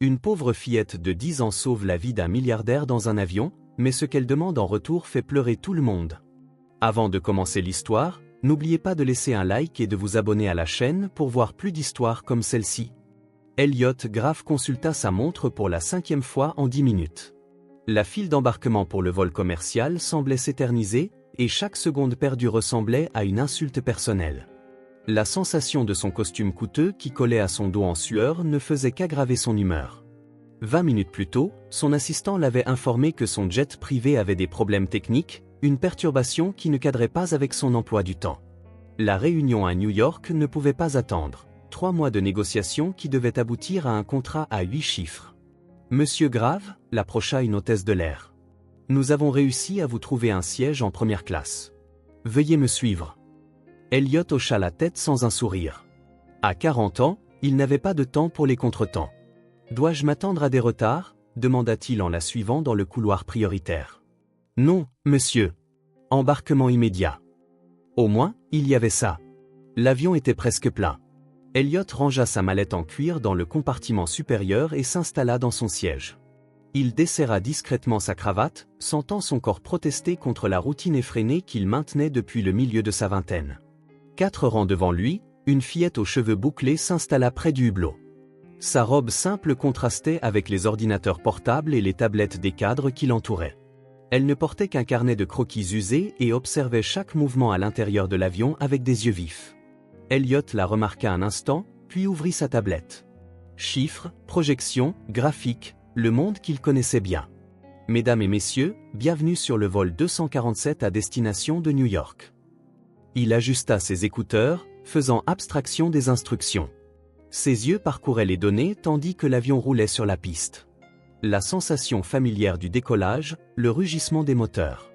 Une pauvre fillette de 10 ans sauve la vie d'un milliardaire dans un avion, mais ce qu'elle demande en retour fait pleurer tout le monde. Avant de commencer l'histoire, n'oubliez pas de laisser un like et de vous abonner à la chaîne pour voir plus d'histoires comme celle-ci. Elliot Grave consulta sa montre pour la 5e fois en 10 minutes. La file d'embarquement pour le vol commercial semblait s'éterniser, et chaque seconde perdue ressemblait à une insulte personnelle. La sensation de son costume coûteux qui collait à son dos en sueur ne faisait qu'aggraver son humeur. 20 minutes plus tôt, son assistant l'avait informé que son jet privé avait des problèmes techniques, une perturbation qui ne cadrait pas avec son emploi du temps. La réunion à New York ne pouvait pas attendre. 3 mois de négociations qui devaient aboutir à un contrat à 8 chiffres. Monsieur Grave, l'approcha une hôtesse de l'air. Nous avons réussi à vous trouver un siège en première classe. Veuillez me suivre. Elliot hocha la tête sans un sourire. À 40 ans, il n'avait pas de temps pour les contretemps. Dois-je m'attendre à des retards ? Demanda-t-il en la suivant dans le couloir prioritaire. Non, monsieur. Embarquement immédiat. Au moins, il y avait ça. L'avion était presque plein. Elliot rangea sa mallette en cuir dans le compartiment supérieur et s'installa dans son siège. Il desserra discrètement sa cravate, sentant son corps protester contre la routine effrénée qu'il maintenait depuis le milieu de sa vingtaine. 4 rangs devant lui, une fillette aux cheveux bouclés s'installa près du hublot. Sa robe simple contrastait avec les ordinateurs portables et les tablettes des cadres qui l'entouraient. Elle ne portait qu'un carnet de croquis usés et observait chaque mouvement à l'intérieur de l'avion avec des yeux vifs. Elliot la remarqua un instant, puis ouvrit sa tablette. Chiffres, projections, graphiques, le monde qu'il connaissait bien. Mesdames et messieurs, bienvenue sur le vol 247 à destination de New York. Il ajusta ses écouteurs, faisant abstraction des instructions. Ses yeux parcouraient les données tandis que l'avion roulait sur la piste. La sensation familière du décollage, le rugissement des moteurs.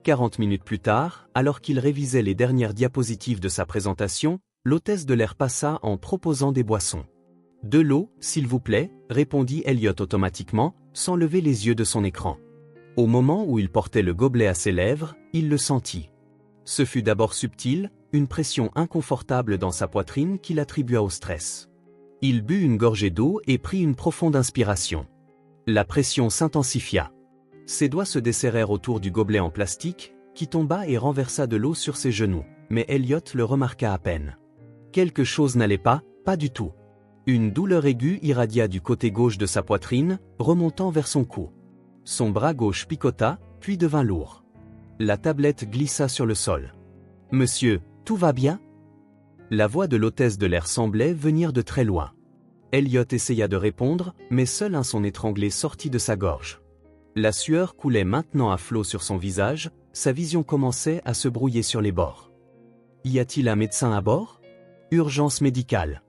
40 minutes plus tard, alors qu'il révisait les dernières diapositives de sa présentation, l'hôtesse de l'air passa en proposant des boissons. « De l'eau, s'il vous plaît », répondit Elliot automatiquement, sans lever les yeux de son écran. Au moment où il portait le gobelet à ses lèvres, il le sentit. Ce fut d'abord subtil, une pression inconfortable dans sa poitrine qu'il attribua au stress. Il but une gorgée d'eau et prit une profonde inspiration. La pression s'intensifia. Ses doigts se desserrèrent autour du gobelet en plastique, qui tomba et renversa de l'eau sur ses genoux, mais Elliot le remarqua à peine. Quelque chose n'allait pas du tout. Une douleur aiguë irradia du côté gauche de sa poitrine, remontant vers son cou. Son bras gauche picota, puis devint lourd. La tablette glissa sur le sol. « Monsieur, tout va bien ?» La voix de l'hôtesse de l'air semblait venir de très loin. Elliot essaya de répondre, mais seul un son étranglé sortit de sa gorge. La sueur coulait maintenant à flot sur son visage, sa vision commençait à se brouiller sur les bords. « Y a-t-il un médecin à bord ? Urgence médicale. »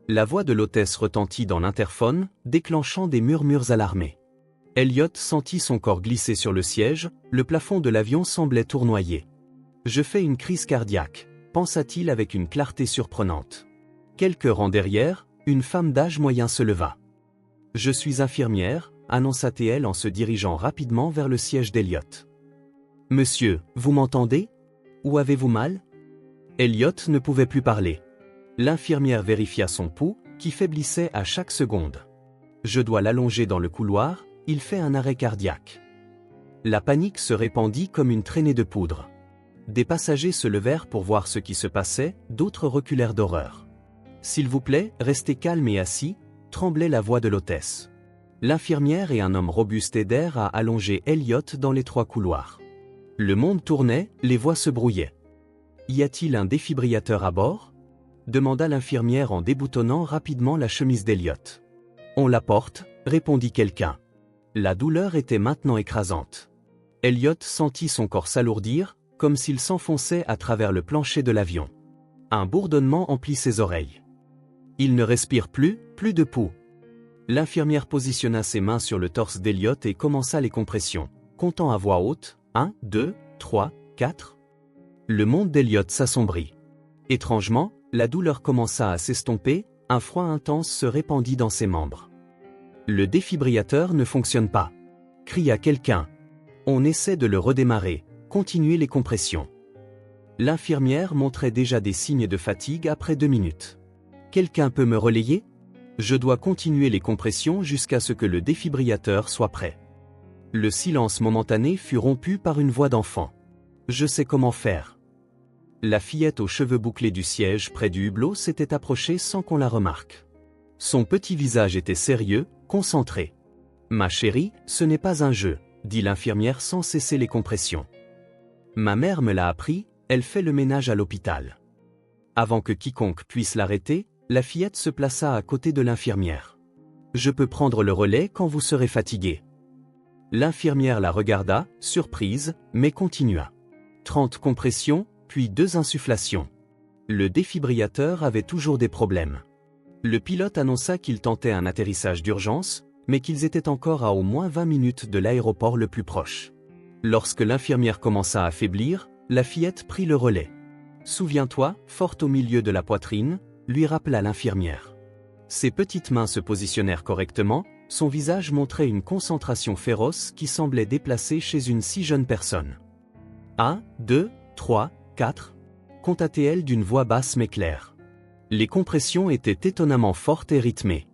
La voix de l'hôtesse retentit dans l'interphone, déclenchant des murmures alarmés. Elliot sentit son corps glisser sur le siège, le plafond de l'avion semblait tournoyer. « Je fais une crise cardiaque », pensa-t-il avec une clarté surprenante. Quelques rangs derrière, une femme d'âge moyen se leva. « Je suis infirmière », annonça-t-elle en se dirigeant rapidement vers le siège d'Elliot. « Monsieur, vous m'entendez ? Où avez-vous mal ?» Elliot ne pouvait plus parler. L'infirmière vérifia son pouls, qui faiblissait à chaque seconde. « Je dois l'allonger dans le couloir, il fait un arrêt cardiaque. » La panique se répandit comme une traînée de poudre. Des passagers se levèrent pour voir ce qui se passait, d'autres reculèrent d'horreur. « S'il vous plaît, restez calme et assis », tremblait la voix de l'hôtesse. L'infirmière et un homme robuste aidèrent à allonger Elliot dans l'étroit couloir. Le monde tournait, les voix se brouillaient. « Y a-t-il un défibrillateur à bord ?» demanda l'infirmière en déboutonnant rapidement la chemise d'Elliot. « On l'apporte », répondit quelqu'un. La douleur était maintenant écrasante. Elliot sentit son corps s'alourdir, comme s'il s'enfonçait à travers le plancher de l'avion. Un bourdonnement emplit ses oreilles. Il ne respire plus de pouls. L'infirmière positionna ses mains sur le torse d'Elliot et commença les compressions, comptant à voix haute, 1, 2, 3, 4. Le monde d'Elliot s'assombrit. Étrangement, la douleur commença à s'estomper, un froid intense se répandit dans ses membres. « Le défibrillateur ne fonctionne pas !» cria quelqu'un. « On essaie de le redémarrer, continuez les compressions. » L'infirmière montrait déjà des signes de fatigue après 2 minutes. « Quelqu'un peut me relayer ? Je dois continuer les compressions jusqu'à ce que le défibrillateur soit prêt. Le silence momentané fut rompu par une voix d'enfant. Je sais comment faire. La fillette aux cheveux bouclés du siège près du hublot s'était approchée sans qu'on la remarque. Son petit visage était sérieux, concentré. Ma chérie, ce n'est pas un jeu, dit l'infirmière sans cesser les compressions. Ma mère me l'a appris, elle fait le ménage à l'hôpital. Avant que quiconque puisse l'arrêter, la fillette se plaça à côté de l'infirmière. Je peux prendre le relais quand vous serez fatigué. L'infirmière la regarda, surprise, mais continua. 30 compressions, puis 2 insufflations. Le défibrillateur avait toujours des problèmes. Le pilote annonça qu'il tentait un atterrissage d'urgence, mais qu'ils étaient encore à au moins 20 minutes de l'aéroport le plus proche. Lorsque l'infirmière commença à faiblir, la fillette prit le relais. « Souviens-toi, forte au milieu de la poitrine », lui rappela l'infirmière. Ses petites mains se positionnèrent correctement, son visage montrait une concentration féroce qui semblait déplacée chez une si jeune personne. 1, 2, 3, 4, compta-t-elle d'une voix basse mais claire. Les compressions étaient étonnamment fortes et rythmées.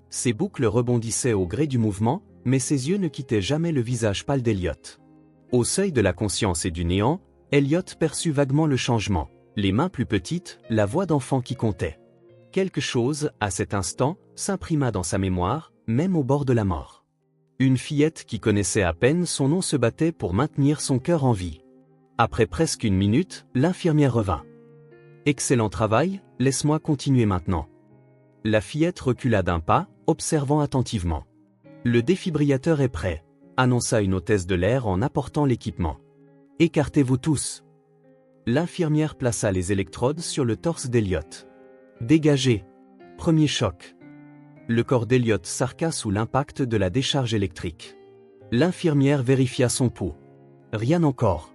Ses boucles rebondissaient au gré du mouvement, mais ses yeux ne quittaient jamais le visage pâle d'Elliot. Au seuil de la conscience et du néant, Elliot perçut vaguement le changement. Les mains plus petites, la voix d'enfant qui comptait. Quelque chose, à cet instant, s'imprima dans sa mémoire, même au bord de la mort. Une fillette qui connaissait à peine son nom se battait pour maintenir son cœur en vie. Après presque une minute, l'infirmière revint. « Excellent travail, laisse-moi continuer maintenant. » La fillette recula d'un pas, observant attentivement. « Le défibrillateur est prêt », annonça une hôtesse de l'air en apportant l'équipement. « Écartez-vous tous. » L'infirmière plaça les électrodes sur le torse d'Elliot. « Dégagez. » Premier choc. Le corps d'Elliot s'arqua sous l'impact de la décharge électrique. L'infirmière vérifia son pouls. Rien encore.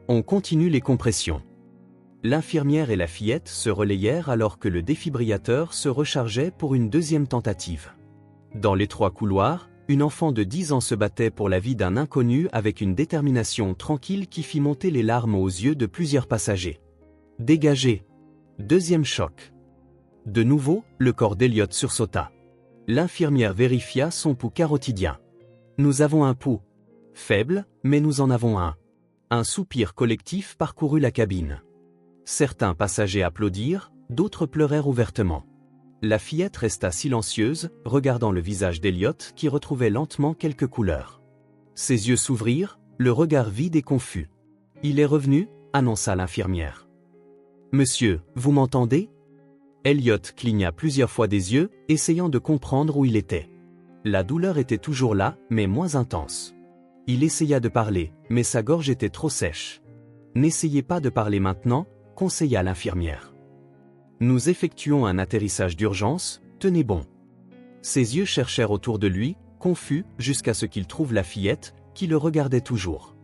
On continue les compressions. L'infirmière et la fillette se relayèrent alors que le défibrillateur se rechargeait pour une deuxième tentative. Dans l'étroit couloir, une enfant de 10 ans se battait pour la vie d'un inconnu avec une détermination tranquille qui fit monter les larmes aux yeux de plusieurs passagers. Dégagez. Deuxième choc. De nouveau, le corps d'Elliot sursauta. L'infirmière vérifia son pouls carotidien. Nous avons un pouls. Faible, mais nous en avons un. Un soupir collectif parcourut la cabine. Certains passagers applaudirent, d'autres pleurèrent ouvertement. La fillette resta silencieuse, regardant le visage d'Elliot qui retrouvait lentement quelques couleurs. Ses yeux s'ouvrirent, le regard vide et confus. « Il est revenu » annonça l'infirmière. « Monsieur, vous m'entendez » Elliot cligna plusieurs fois des yeux, essayant de comprendre où il était. La douleur était toujours là, mais moins intense. Il essaya de parler, mais sa gorge était trop sèche. « N'essayez pas de parler maintenant » conseilla l'infirmière. Nous effectuons un atterrissage d'urgence, tenez bon. Ses yeux cherchèrent autour de lui, confus, jusqu'à ce qu'il trouve la fillette, qui le regardait toujours.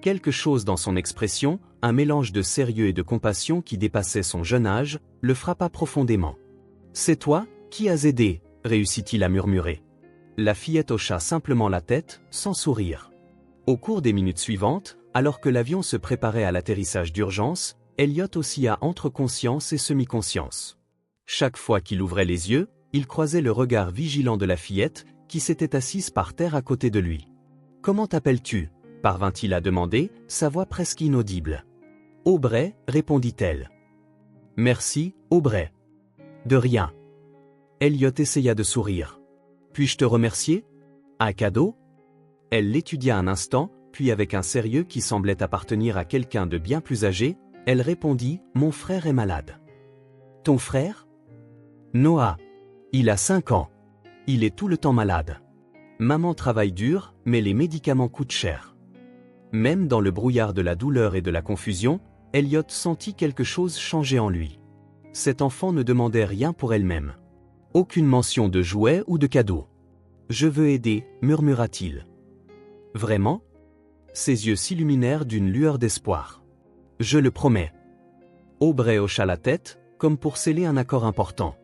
Quelque chose dans son expression, un mélange de sérieux et de compassion qui dépassait son jeune âge, le frappa profondément. « C'est toi, qui as aidé » réussit-il à murmurer. La fillette hocha simplement la tête, sans sourire. Au cours des minutes suivantes, alors que l'avion se préparait à l'atterrissage d'urgence, Elliot oscilla entre conscience et semi-conscience. Chaque fois qu'il ouvrait les yeux, il croisait le regard vigilant de la fillette, qui s'était assise par terre à côté de lui. « Comment t'appelles-tu » parvint-il à demander, sa voix presque inaudible. « Aubrey » répondit-elle. « Merci, Aubrey. »« De rien. » Elliot essaya de sourire. « Puis-je te remercier ? Un cadeau ?» Elle l'étudia un instant, puis avec un sérieux qui semblait appartenir à quelqu'un de bien plus âgé, elle répondit « Mon frère est malade. »« Ton frère ?» ?»« Noah. Il a 5 ans. Il est tout le temps malade. Maman travaille dur, mais les médicaments coûtent cher. » Même dans le brouillard de la douleur et de la confusion, Elliot sentit quelque chose changer en lui. Cet enfant ne demandait rien pour elle-même. Aucune mention de jouet ou de cadeau. « Je veux aider » murmura-t-il. « Vraiment ?» Ses yeux s'illuminèrent d'une lueur d'espoir. « Je le promets. » Aubrey hocha la tête, comme pour sceller un accord important.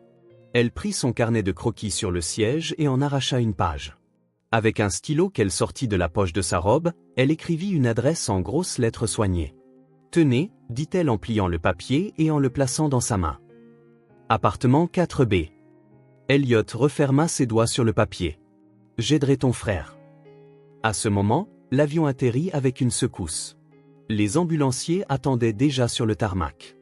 Elle prit son carnet de croquis sur le siège et en arracha une page. Avec un stylo qu'elle sortit de la poche de sa robe, elle écrivit une adresse en grosses lettres soignées. « Tenez » dit-elle en pliant le papier et en le plaçant dans sa main. « Appartement 4B. » Elliot referma ses doigts sur le papier. J'aiderai ton frère. À ce moment, l'avion atterrit avec une secousse. Les ambulanciers attendaient déjà sur le tarmac.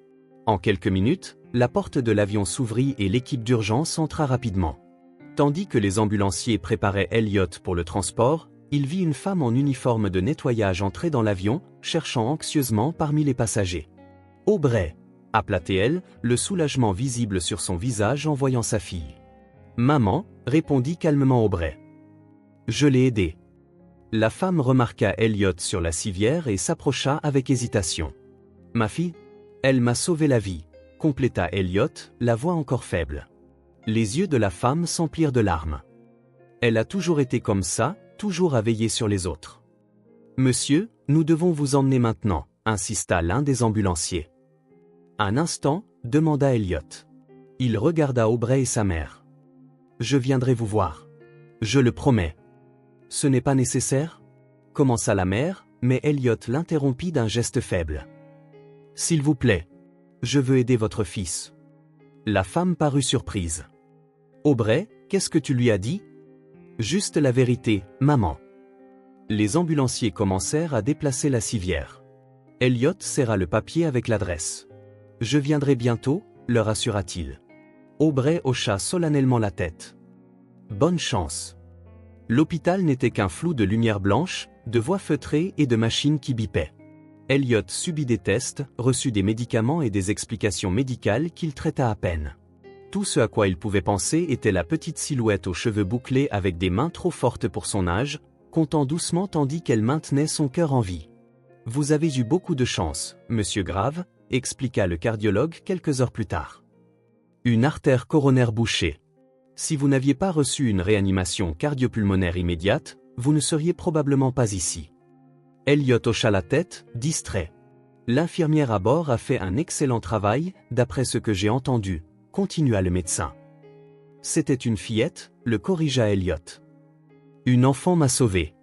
En quelques minutes, la porte de l'avion s'ouvrit et l'équipe d'urgence entra rapidement. Tandis que les ambulanciers préparaient Elliot pour le transport, il vit une femme en uniforme de nettoyage entrer dans l'avion, cherchant anxieusement parmi les passagers. « Aubrey !» appela-t-elle, le soulagement visible sur son visage en voyant sa fille. « Maman !» répondit calmement Aubrey. « Je l'ai aidé. » La femme remarqua Elliot sur la civière et s'approcha avec hésitation. « Ma fille ? Elle m'a sauvé la vie !» compléta Elliot, la voix encore faible. Les yeux de la femme s'emplirent de larmes. Elle a toujours été comme ça, toujours à veiller sur les autres. « Monsieur, nous devons vous emmener maintenant », insista l'un des ambulanciers. « Un instant », demanda Elliot. Il regarda Aubrey et sa mère. « Je viendrai vous voir. Je le promets. »« Ce n'est pas nécessaire ?» commença la mère, mais Elliot l'interrompit d'un geste faible. « S'il vous plaît. Je veux aider votre fils. » La femme parut surprise. « Aubrey, qu'est-ce que tu lui as dit ?»« Juste la vérité, maman. » Les ambulanciers commencèrent à déplacer la civière. Elliot serra le papier avec l'adresse. « Je viendrai bientôt », leur assura-t-il. Aubrey hocha solennellement la tête. « Bonne chance. » L'hôpital n'était qu'un flou de lumière blanche, de voix feutrées et de machines qui bipaient. Elliot subit des tests, reçut des médicaments et des explications médicales qu'il traita à peine. Tout ce à quoi il pouvait penser était la petite silhouette aux cheveux bouclés avec des mains trop fortes pour son âge, comptant doucement tandis qu'elle maintenait son cœur en vie. « Vous avez eu beaucoup de chance, monsieur Grave », expliqua le cardiologue quelques heures plus tard. « Une artère coronaire bouchée. Si vous n'aviez pas reçu une réanimation cardiopulmonaire immédiate, vous ne seriez probablement pas ici. » Elliot hocha la tête, distrait. « L'infirmière à bord a fait un excellent travail, d'après ce que j'ai entendu », continua le médecin. « C'était une fillette », le corrigea Elliot. « Une enfant m'a sauvé. »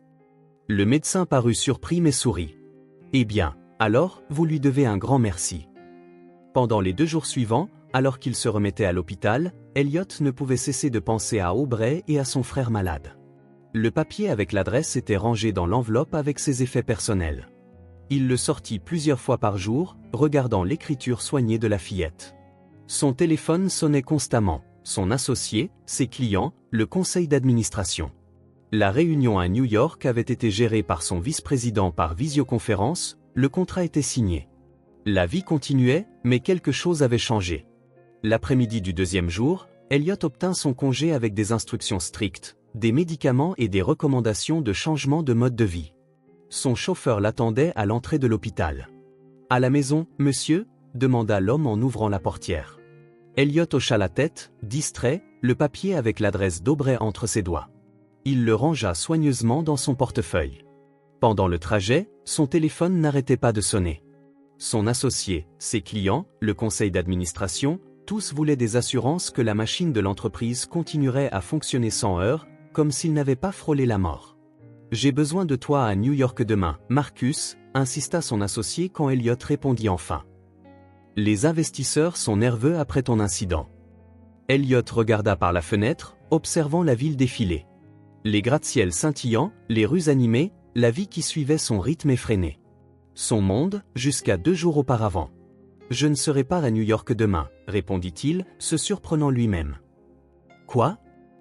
Le médecin parut surpris mais sourit. « Eh bien, alors, vous lui devez un grand merci. » Pendant les 2 jours suivants, alors qu'il se remettait à l'hôpital, Elliot ne pouvait cesser de penser à Aubrey et à son frère malade. Le papier avec l'adresse était rangé dans l'enveloppe avec ses effets personnels. Il le sortit plusieurs fois par jour, regardant l'écriture soignée de la fillette. Son téléphone sonnait constamment, son associé, ses clients, le conseil d'administration. La réunion à New York avait été gérée par son vice-président par visioconférence, le contrat était signé. La vie continuait, mais quelque chose avait changé. L'après-midi du 2e jour, Elliot obtint son congé avec des instructions strictes, des médicaments et des recommandations de changement de mode de vie. Son chauffeur l'attendait à l'entrée de l'hôpital. « À la maison, monsieur ?» demanda l'homme en ouvrant la portière. Elliot hocha la tête, distrait, le papier avec l'adresse d'Aubrey entre ses doigts. Il le rangea soigneusement dans son portefeuille. Pendant le trajet, son téléphone n'arrêtait pas de sonner. Son associé, ses clients, le conseil d'administration, tous voulaient des assurances que la machine de l'entreprise continuerait à fonctionner sans heurts, comme s'il n'avait pas frôlé la mort. « J'ai besoin de toi à New York demain, Marcus », insista son associé quand Elliot répondit enfin. « Les investisseurs sont nerveux après ton incident. » Elliot regarda par la fenêtre, observant la ville défiler. Les gratte-ciels scintillants, les rues animées, la vie qui suivait son rythme effréné. Son monde, jusqu'à 2 jours auparavant. « Je ne serai pas à New York demain », répondit-il, se surprenant lui-même. « Quoi ?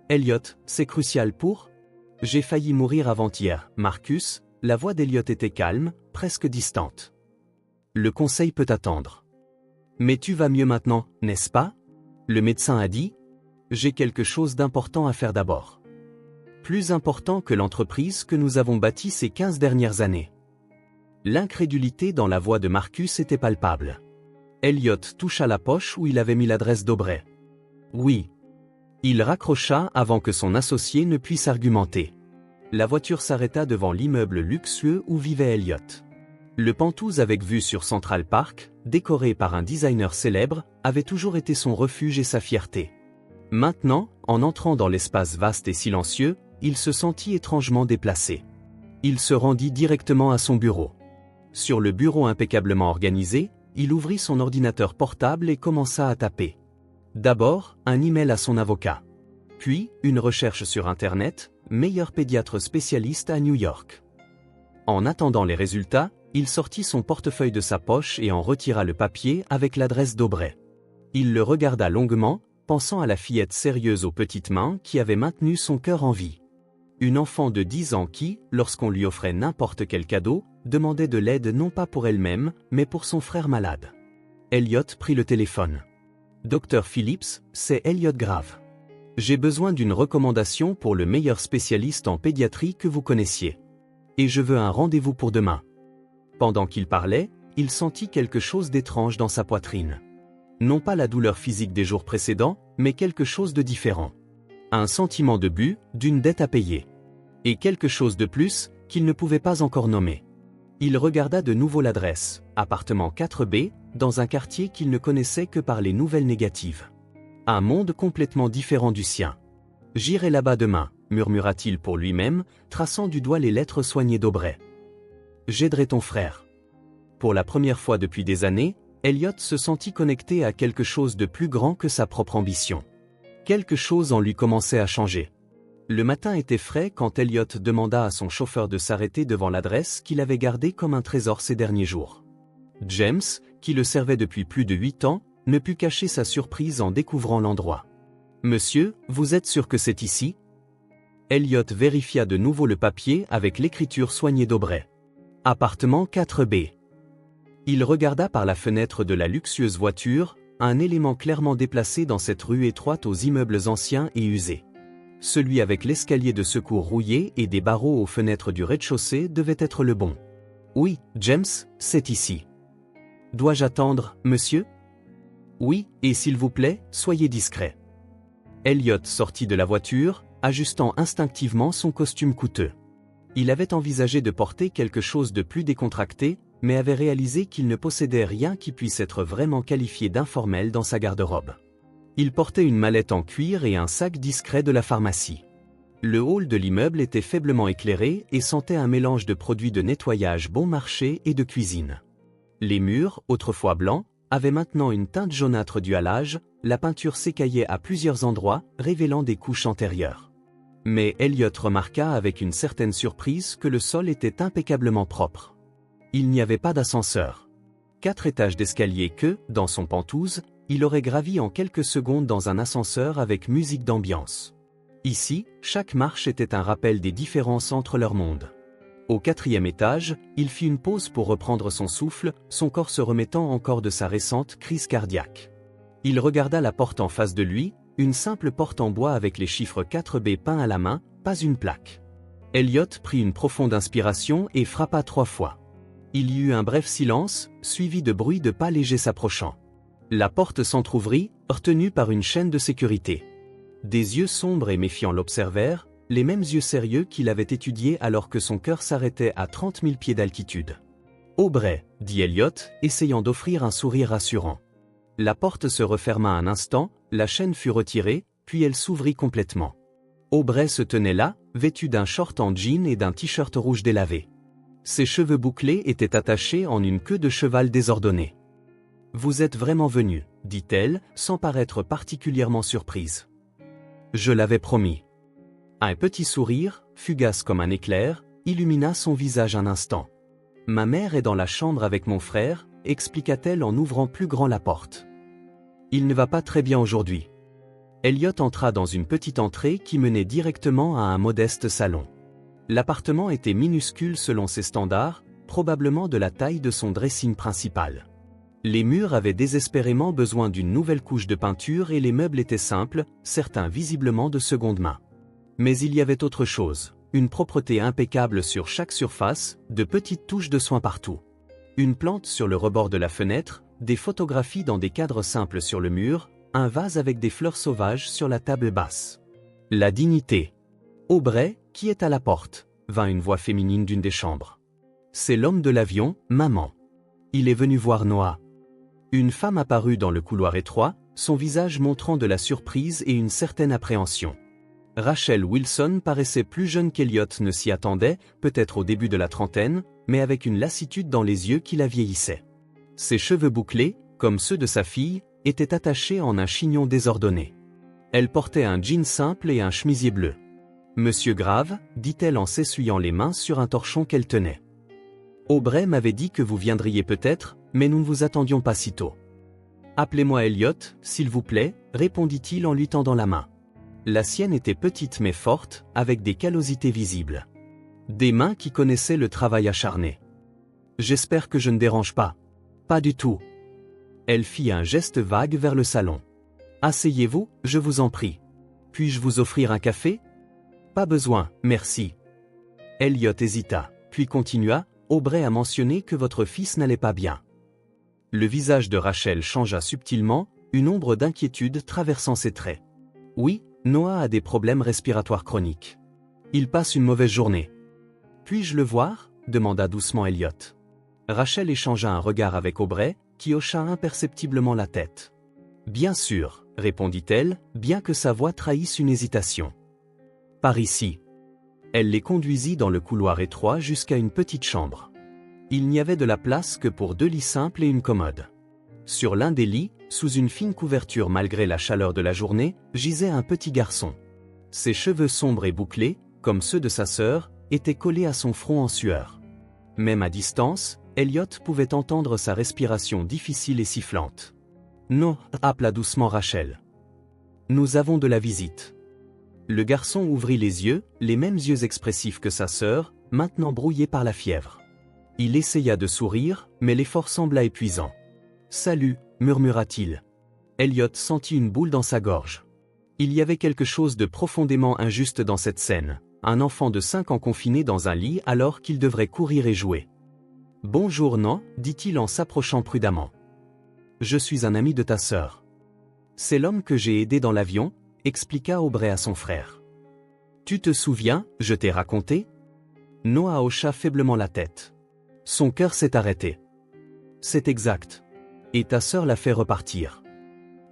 Elliot, c'est crucial pour… » « J'ai failli mourir avant-hier, Marcus », la voix d'Elliot était calme, presque distante. « Le conseil peut attendre. »« Mais tu vas mieux maintenant, n'est-ce pas ?» Le médecin a dit. « J'ai quelque chose d'important à faire d'abord. Plus important que l'entreprise que nous avons bâtie ces 15 dernières années. » L'incrédulité dans la voix de Marcus était palpable. Elliot toucha la poche où il avait mis l'adresse d'Aubrey. « Oui. » Il raccrocha avant que son associé ne puisse argumenter. La voiture s'arrêta devant l'immeuble luxueux où vivait Elliot. Le Penthouse avec vue sur Central Park, décoré par un designer célèbre, avait toujours été son refuge et sa fierté. Maintenant, en entrant dans l'espace vaste et silencieux, il se sentit étrangement déplacé. Il se rendit directement à son bureau. Sur le bureau impeccablement organisé, il ouvrit son ordinateur portable et commença à taper. D'abord, un email à son avocat. Puis, une recherche sur Internet, meilleur pédiatre spécialiste à New York. En attendant les résultats, il sortit son portefeuille de sa poche et en retira le papier avec l'adresse d'Aubray. Il le regarda longuement, pensant à la fillette sérieuse aux petites mains qui avait maintenu son cœur en vie. Une enfant de 10 ans qui, lorsqu'on lui offrait n'importe quel cadeau, demandait de l'aide non pas pour elle-même, mais pour son frère malade. Elliot prit le téléphone. « Dr Phillips, c'est Elliot Grave. J'ai besoin d'une recommandation pour le meilleur spécialiste en pédiatrie que vous connaissiez. Et je veux un rendez-vous pour demain. » Pendant qu'il parlait, il sentit quelque chose d'étrange dans sa poitrine. Non pas la douleur physique des jours précédents, mais quelque chose de différent. Un sentiment de but, d'une dette à payer. Et quelque chose de plus, qu'il ne pouvait pas encore nommer. Il regarda de nouveau l'adresse, appartement 4B, dans un quartier qu'il ne connaissait que par les nouvelles négatives. Un monde complètement différent du sien. « J'irai là-bas demain », murmura-t-il pour lui-même, traçant du doigt les lettres soignées d'Aubray. « J'aiderai ton frère. » Pour la première fois depuis des années, Elliot se sentit connecté à quelque chose de plus grand que sa propre ambition. Quelque chose en lui commençait à changer. Le matin était frais quand Elliot demanda à son chauffeur de s'arrêter devant l'adresse qu'il avait gardée comme un trésor ces derniers jours. James, qui le servait depuis plus de 8 ans, ne put cacher sa surprise en découvrant l'endroit. « Monsieur, vous êtes sûr que c'est ici ?» Elliot vérifia de nouveau le papier avec l'écriture soignée d'Aubray. « Appartement 4B. » Il regarda par la fenêtre de la luxueuse voiture, un élément clairement déplacé dans cette rue étroite aux immeubles anciens et usés. Celui avec l'escalier de secours rouillé et des barreaux aux fenêtres du rez-de-chaussée devait être le bon. « Oui, James, c'est ici. »« Dois-je attendre, monsieur ?»« Oui, et s'il vous plaît, soyez discret. » Elliot sortit de la voiture, ajustant instinctivement son costume coûteux. Il avait envisagé de porter quelque chose de plus décontracté, mais avait réalisé qu'il ne possédait rien qui puisse être vraiment qualifié d'informel dans sa garde-robe. Il portait une mallette en cuir et un sac discret de la pharmacie. Le hall de l'immeuble était faiblement éclairé et sentait un mélange de produits de nettoyage bon marché et de cuisine. Les murs, autrefois blancs, avaient maintenant une teinte jaunâtre due à l'âge, la peinture s'écaillait à plusieurs endroits, révélant des couches antérieures. Mais Elliot remarqua avec une certaine surprise que le sol était impeccablement propre. Il n'y avait pas d'ascenseur. 4 étages d'escalier que, dans son Pantouse, il aurait gravi en quelques secondes dans un ascenseur avec musique d'ambiance. Ici, chaque marche était un rappel des différences entre leurs mondes. Au 4e étage, il fit une pause pour reprendre son souffle, son corps se remettant encore de sa récente crise cardiaque. Il regarda la porte en face de lui, une simple porte en bois avec les chiffres 4B peints à la main, pas une plaque. Elliot prit une profonde inspiration et frappa 3 fois. Il y eut un bref silence, suivi de bruits de pas légers s'approchant. La porte s'entr'ouvrit, retenue par une chaîne de sécurité. Des yeux sombres et méfiants l'observèrent, les mêmes yeux sérieux qu'il avait étudiés alors que son cœur s'arrêtait à 30 000 pieds d'altitude. « Aubray », dit Elliot, essayant d'offrir un sourire rassurant. La porte se referma un instant, la chaîne fut retirée, puis elle s'ouvrit complètement. Aubray se tenait là, vêtu d'un short en jean et d'un t-shirt rouge délavé. Ses cheveux bouclés étaient attachés en une queue de cheval désordonnée. « Vous êtes vraiment venu, » dit-elle, sans paraître particulièrement surprise. « Je l'avais promis. » Un petit sourire, fugace comme un éclair, illumina son visage un instant. « Ma mère est dans la chambre avec mon frère, » expliqua-t-elle en ouvrant plus grand la porte. « Il ne va pas très bien aujourd'hui. » Elliot entra dans une petite entrée qui menait directement à un modeste salon. L'appartement était minuscule selon ses standards, probablement de la taille de son dressing principal. Les murs avaient désespérément besoin d'une nouvelle couche de peinture et les meubles étaient simples, certains visiblement de seconde main. Mais il y avait autre chose, une propreté impeccable sur chaque surface, de petites touches de soin partout. Une plante sur le rebord de la fenêtre, des photographies dans des cadres simples sur le mur, un vase avec des fleurs sauvages sur la table basse. La dignité. « Aubray, qui est à la porte ?» vint une voix féminine d'une des chambres. « C'est l'homme de l'avion, maman. Il est venu voir Noah. » Une femme apparut dans le couloir étroit, son visage montrant de la surprise et une certaine appréhension. Rachel Wilson paraissait plus jeune qu'Elliot ne s'y attendait, peut-être au début de la trentaine, mais avec une lassitude dans les yeux qui la vieillissait. Ses cheveux bouclés, comme ceux de sa fille, étaient attachés en un chignon désordonné. Elle portait un jean simple et un chemisier bleu. Monsieur Grave, dit-elle en s'essuyant les mains sur un torchon qu'elle tenait. Aubrey m'avait dit que vous viendriez peut-être, mais nous ne vous attendions pas si tôt. Appelez-moi Elliot, s'il vous plaît, répondit-il en lui tendant la main. La sienne était petite mais forte, avec des callosités visibles. Des mains qui connaissaient le travail acharné. J'espère que je ne dérange pas. Pas du tout. Elle fit un geste vague vers le salon. Asseyez-vous, je vous en prie. Puis-je vous offrir un café? Pas besoin, merci. Elliot hésita, puis continua. Aubrey a mentionné que votre fils n'allait pas bien. Le visage de Rachel changea subtilement, une ombre d'inquiétude traversant ses traits. Oui, Noah a des problèmes respiratoires chroniques. Il passe une mauvaise journée. Puis-je le voir? Demanda doucement Elliot. Rachel échangea un regard avec Aubrey, qui hocha imperceptiblement la tête. Bien sûr, répondit-elle, bien que sa voix trahisse une hésitation. Par ici. Elle les conduisit dans le couloir étroit jusqu'à une petite chambre. Il n'y avait de la place que pour 2 lits simples et une commode. Sur l'un des lits, sous une fine couverture malgré la chaleur de la journée, gisait un petit garçon. Ses cheveux sombres et bouclés, comme ceux de sa sœur, étaient collés à son front en sueur. Même à distance, Elliot pouvait entendre sa respiration difficile et sifflante. « Non » appela doucement Rachel. « Nous avons de la visite. » Le garçon ouvrit les mêmes yeux expressifs que sa sœur, maintenant brouillés par la fièvre. Il essaya de sourire, mais l'effort sembla épuisant. « Salut » murmura-t-il. Elliot sentit une boule dans sa gorge. Il y avait quelque chose de profondément injuste dans cette scène. Un enfant de 5 ans confiné dans un lit alors qu'il devrait courir et jouer. « Bonjour non » dit-il en s'approchant prudemment. « Je suis un ami de ta sœur. »« C'est l'homme que j'ai aidé dans l'avion » expliqua Aubrey à son frère. « Tu te souviens, je t'ai raconté » Noah hocha faiblement la tête. Son cœur s'est arrêté. « C'est exact. Et ta sœur l'a fait repartir. »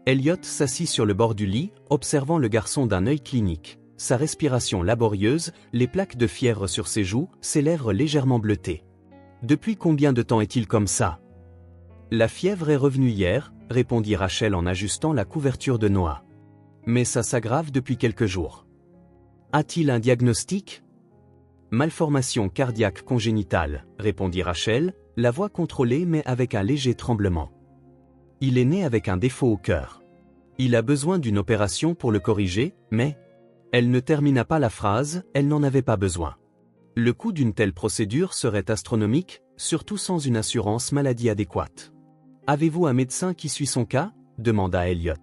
Elliot s'assit sur le bord du lit, observant le garçon d'un œil clinique. Sa respiration laborieuse, les plaques de fièvre sur ses joues, ses lèvres légèrement bleutées. « Depuis combien de temps est-il comme ça ?» La fièvre est revenue hier, répondit Rachel en ajustant la couverture de Noah. Mais ça s'aggrave depuis quelques jours. A-t-il un diagnostic? Malformation cardiaque congénitale, répondit Rachel, la voix contrôlée mais avec un léger tremblement. Il est né avec un défaut au cœur. Il a besoin d'une opération pour le corriger, mais... Elle ne termina pas la phrase, elle n'en avait pas besoin. Le coût d'une telle procédure serait astronomique, surtout sans une assurance maladie adéquate. Avez-vous un médecin qui suit son cas? Demanda Elliot.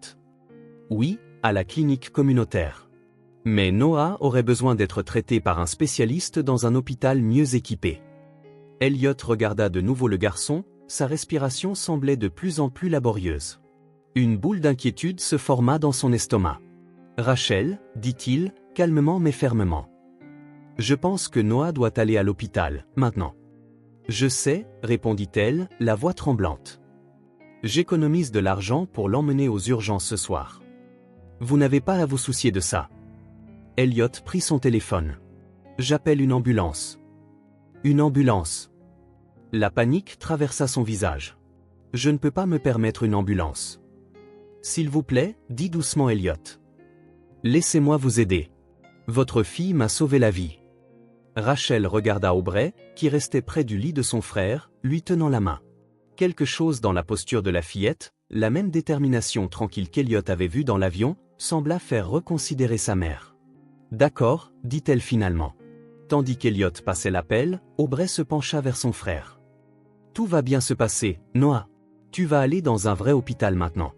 Oui, à la clinique communautaire. Mais Noah aurait besoin d'être traité par un spécialiste dans un hôpital mieux équipé. Elliot regarda de nouveau le garçon, sa respiration semblait de plus en plus laborieuse. Une boule d'inquiétude se forma dans son estomac. « Rachel, dit-il, calmement mais fermement. Je pense que Noah doit aller à l'hôpital, maintenant. » Je sais, répondit-elle, la voix tremblante. J'économise de l'argent pour l'emmener aux urgences ce soir. Vous n'avez pas à vous soucier de ça. Elliot prit son téléphone. J'appelle une ambulance. Une ambulance. La panique traversa son visage. Je ne peux pas me permettre une ambulance. S'il vous plaît, dit doucement Elliot. Laissez-moi vous aider. Votre fille m'a sauvé la vie. Rachel regarda Aubrey, qui restait près du lit de son frère, lui tenant la main. Quelque chose dans la posture de la fillette, la même détermination tranquille qu'Elliot avait vue dans l'avion, sembla faire reconsidérer sa mère. D'accord, dit-elle finalement. Tandis qu'Elliot passait l'appel, Aubrey se pencha vers son frère. Tout va bien se passer, Noah. Tu vas aller dans un vrai hôpital maintenant.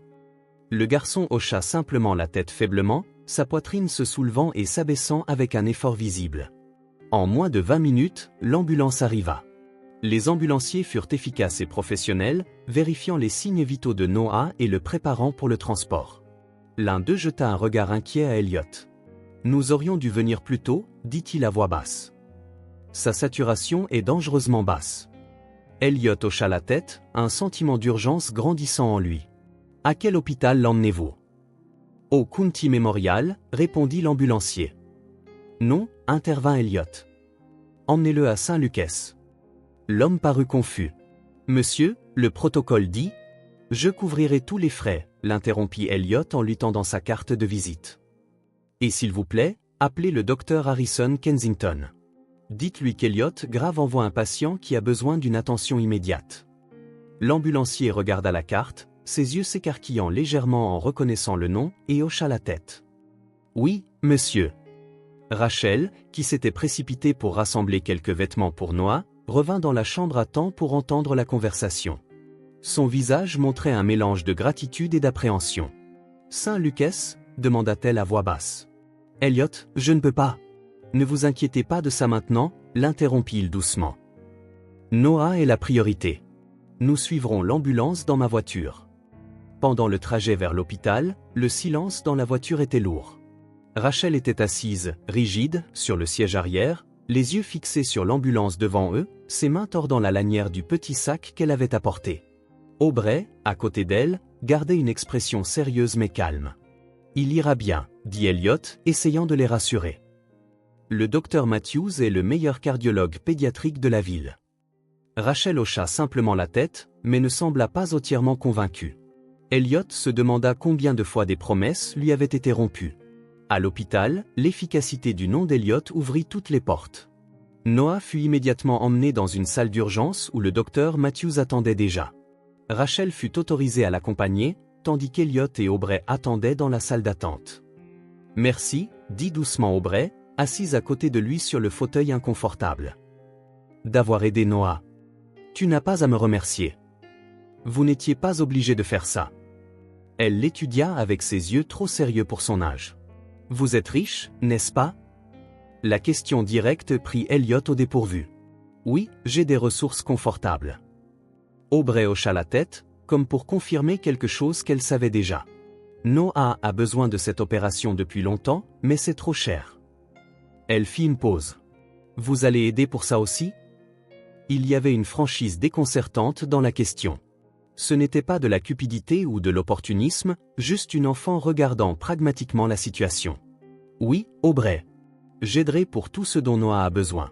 Le garçon hocha simplement la tête faiblement, sa poitrine se soulevant et s'abaissant avec un effort visible. En moins de 20 minutes, l'ambulance arriva. Les ambulanciers furent efficaces et professionnels, vérifiant les signes vitaux de Noah et le préparant pour le transport. L'un d'eux jeta un regard inquiet à Elliot. « Nous aurions dû venir plus tôt, dit-il à voix basse. Sa saturation est dangereusement basse. » Elliot hocha la tête, un sentiment d'urgence grandissant en lui. « À quel hôpital l'emmenez-vous » ? « Au County Memorial, répondit l'ambulancier. « Non, intervint Elliot. Emmenez-le à Saint-Lucas. » L'homme parut confus. « Monsieur, le protocole dit. » « Je couvrirai tous les frais, » l'interrompit Elliot en lui tendant sa carte de visite. Et s'il vous plaît, appelez le docteur Harrison Kensington. Dites-lui qu'Elliot Grave envoie un patient qui a besoin d'une attention immédiate. L'ambulancier regarda la carte, ses yeux s'écarquillant légèrement en reconnaissant le nom, et hocha la tête. Oui, monsieur. Rachel, qui s'était précipitée pour rassembler quelques vêtements pour Noah, revint dans la chambre à temps pour entendre la conversation. Son visage montrait un mélange de gratitude et d'appréhension. « Saint Lucas ?» demanda-t-elle à voix basse. « Elliot, je ne peux pas. » « Ne vous inquiétez pas de ça maintenant, l'interrompit-il doucement. « Noah est la priorité. Nous suivrons l'ambulance dans ma voiture. » Pendant le trajet vers l'hôpital, le silence dans la voiture était lourd. Rachel était assise, rigide, sur le siège arrière, les yeux fixés sur l'ambulance devant eux, ses mains tordant la lanière du petit sac qu'elle avait apporté. Aubrey, à côté d'elle, gardait une expression sérieuse mais calme. « Il ira bien, » dit Elliot, essayant de les rassurer. Le docteur Matthews est le meilleur cardiologue pédiatrique de la ville. Rachel hocha simplement la tête, mais ne sembla pas entièrement convaincue. Elliot se demanda combien de fois des promesses lui avaient été rompues. À l'hôpital, l'efficacité du nom d'Elliot ouvrit toutes les portes. Noah fut immédiatement emmené dans une salle d'urgence où le docteur Matthews attendait déjà. Rachel fut autorisée à l'accompagner, tandis qu'Elliot et Aubrey attendaient dans la salle d'attente. « Merci » dit doucement Aubrey, assise à côté de lui sur le fauteuil inconfortable. « D'avoir aidé Noah. Tu n'as pas à me remercier. Vous n'étiez pas obligé de faire ça. » Elle l'étudia avec ses yeux trop sérieux pour son âge. « Vous êtes riche, n'est-ce pas ?» La question directe prit Elliot au dépourvu. « Oui, j'ai des ressources confortables. » Aubrey hocha la tête, comme pour confirmer quelque chose qu'elle savait déjà. « Noah a besoin de cette opération depuis longtemps, mais c'est trop cher. » Elle fit une pause. « Vous allez aider pour ça aussi ?» Il y avait une franchise déconcertante dans la question. Ce n'était pas de la cupidité ou de l'opportunisme, juste une enfant regardant pragmatiquement la situation. « Oui, Aubrey. J'aiderai pour tout ce dont Noah a besoin. »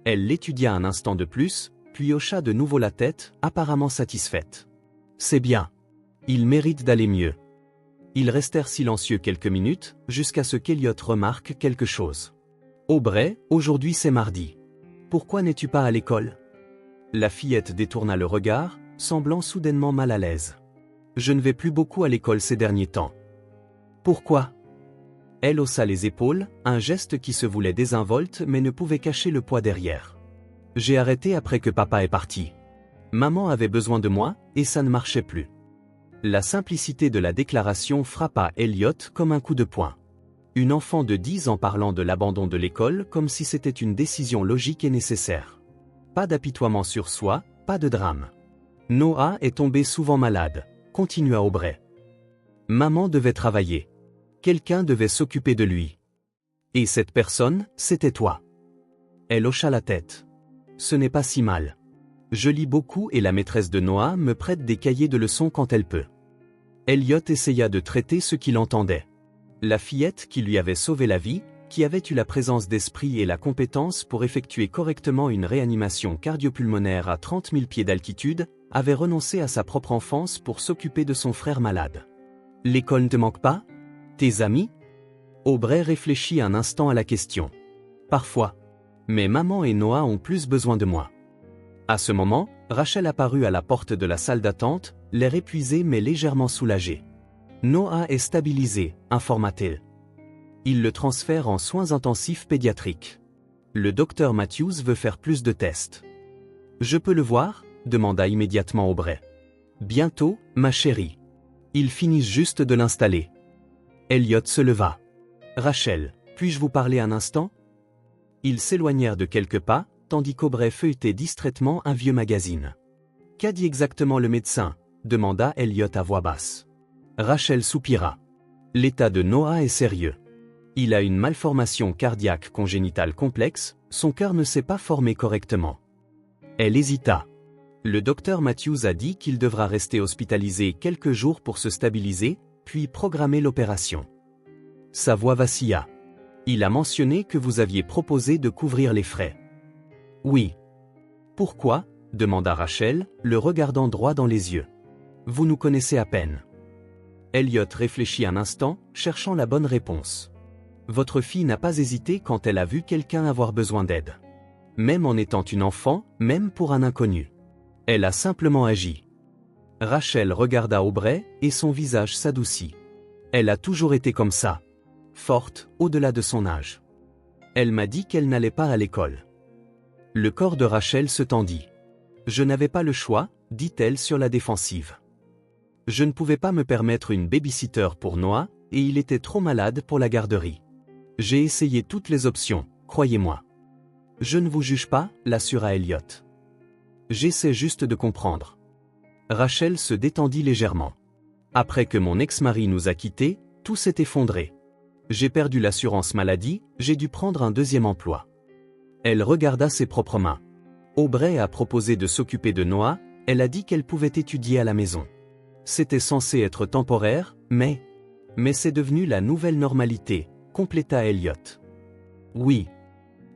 Elle l'étudia un instant de plus, puis hocha de nouveau la tête, apparemment satisfaite. « C'est bien. Il mérite d'aller mieux. » Ils restèrent silencieux quelques minutes, jusqu'à ce qu'Elliot remarque quelque chose. « Aubrey, aujourd'hui c'est mardi. Pourquoi n'es-tu pas à l'école ?» La fillette détourna le regard, semblant soudainement mal à l'aise. « Je ne vais plus beaucoup à l'école ces derniers temps. »« Pourquoi ?» Elle haussa les épaules, un geste qui se voulait désinvolte mais ne pouvait cacher le poids derrière. « J'ai arrêté après que papa est parti. Maman avait besoin de moi, et ça ne marchait plus. » La simplicité de la déclaration frappa Elliot comme un coup de poing. Une enfant de 10 ans parlant de l'abandon de l'école comme si c'était une décision logique et nécessaire. Pas d'apitoiement sur soi, pas de drame. « Noah est tombé souvent malade », continua Aubrey. « Maman devait travailler. Quelqu'un devait s'occuper de lui. Et cette personne, c'était toi. » Elle hocha la tête. « Ce n'est pas si mal. Je lis beaucoup et la maîtresse de Noah me prête des cahiers de leçons quand elle peut. » Elliot essaya de traiter ce qu'il entendait. La fillette qui lui avait sauvé la vie, qui avait eu la présence d'esprit et la compétence pour effectuer correctement une réanimation cardiopulmonaire à 30 000 pieds d'altitude, avait renoncé à sa propre enfance pour s'occuper de son frère malade. « L'école ne te manque pas ? Tes amis ?» Aubrey réfléchit un instant à la question. « Parfois. Mais maman et Noah ont plus besoin de moi. » À ce moment, Rachel apparut à la porte de la salle d'attente, l'air épuisé mais légèrement soulagé. « Noah est stabilisé », informa-t-elle. Il le transfère en soins intensifs pédiatriques. Le docteur Matthews veut faire plus de tests. « Je peux le voir ?» demanda immédiatement Aubrey. « Bientôt, ma chérie. Ils finissent juste de l'installer. » Elliot se leva. « Rachel, puis-je vous parler un instant ?» Ils s'éloignèrent de quelques pas, tandis qu'Aubrey feuilletait distraitement un vieux magazine. « Qu'a dit exactement le médecin ?» demanda Elliot à voix basse. Rachel soupira. « L'état de Noah est sérieux. Il a une malformation cardiaque congénitale complexe, son cœur ne s'est pas formé correctement. » Elle hésita. Le docteur Matthews a dit qu'il devra rester hospitalisé quelques jours pour se stabiliser, puis programmer l'opération. Sa voix vacilla. « Il a mentionné que vous aviez proposé de couvrir les frais. » « Oui. »« Pourquoi ?» demanda Rachel, le regardant droit dans les yeux. « Vous nous connaissez à peine. » Elliot réfléchit un instant, cherchant la bonne réponse. Votre fille n'a pas hésité quand elle a vu quelqu'un avoir besoin d'aide. Même en étant une enfant, même pour un inconnu. Elle a simplement agi. Rachel regarda Aubrey et son visage s'adoucit. Elle a toujours été comme ça. Forte, au-delà de son âge. Elle m'a dit qu'elle n'allait pas à l'école. Le corps de Rachel se tendit. Je n'avais pas le choix, dit-elle sur la défensive. Je ne pouvais pas me permettre une babysitter pour Noah, et il était trop malade pour la garderie. J'ai essayé toutes les options, croyez-moi. Je ne vous juge pas, l'assura Elliot. J'essaie juste de comprendre. Rachel se détendit légèrement. Après que mon ex-mari nous a quittés, tout s'est effondré. J'ai perdu l'assurance maladie, j'ai dû prendre un deuxième emploi. Elle regarda ses propres mains. Aubrey a proposé de s'occuper de Noah, elle a dit qu'elle pouvait étudier à la maison. C'était censé être temporaire, mais c'est devenu la nouvelle normalité, compléta Elliot. Oui.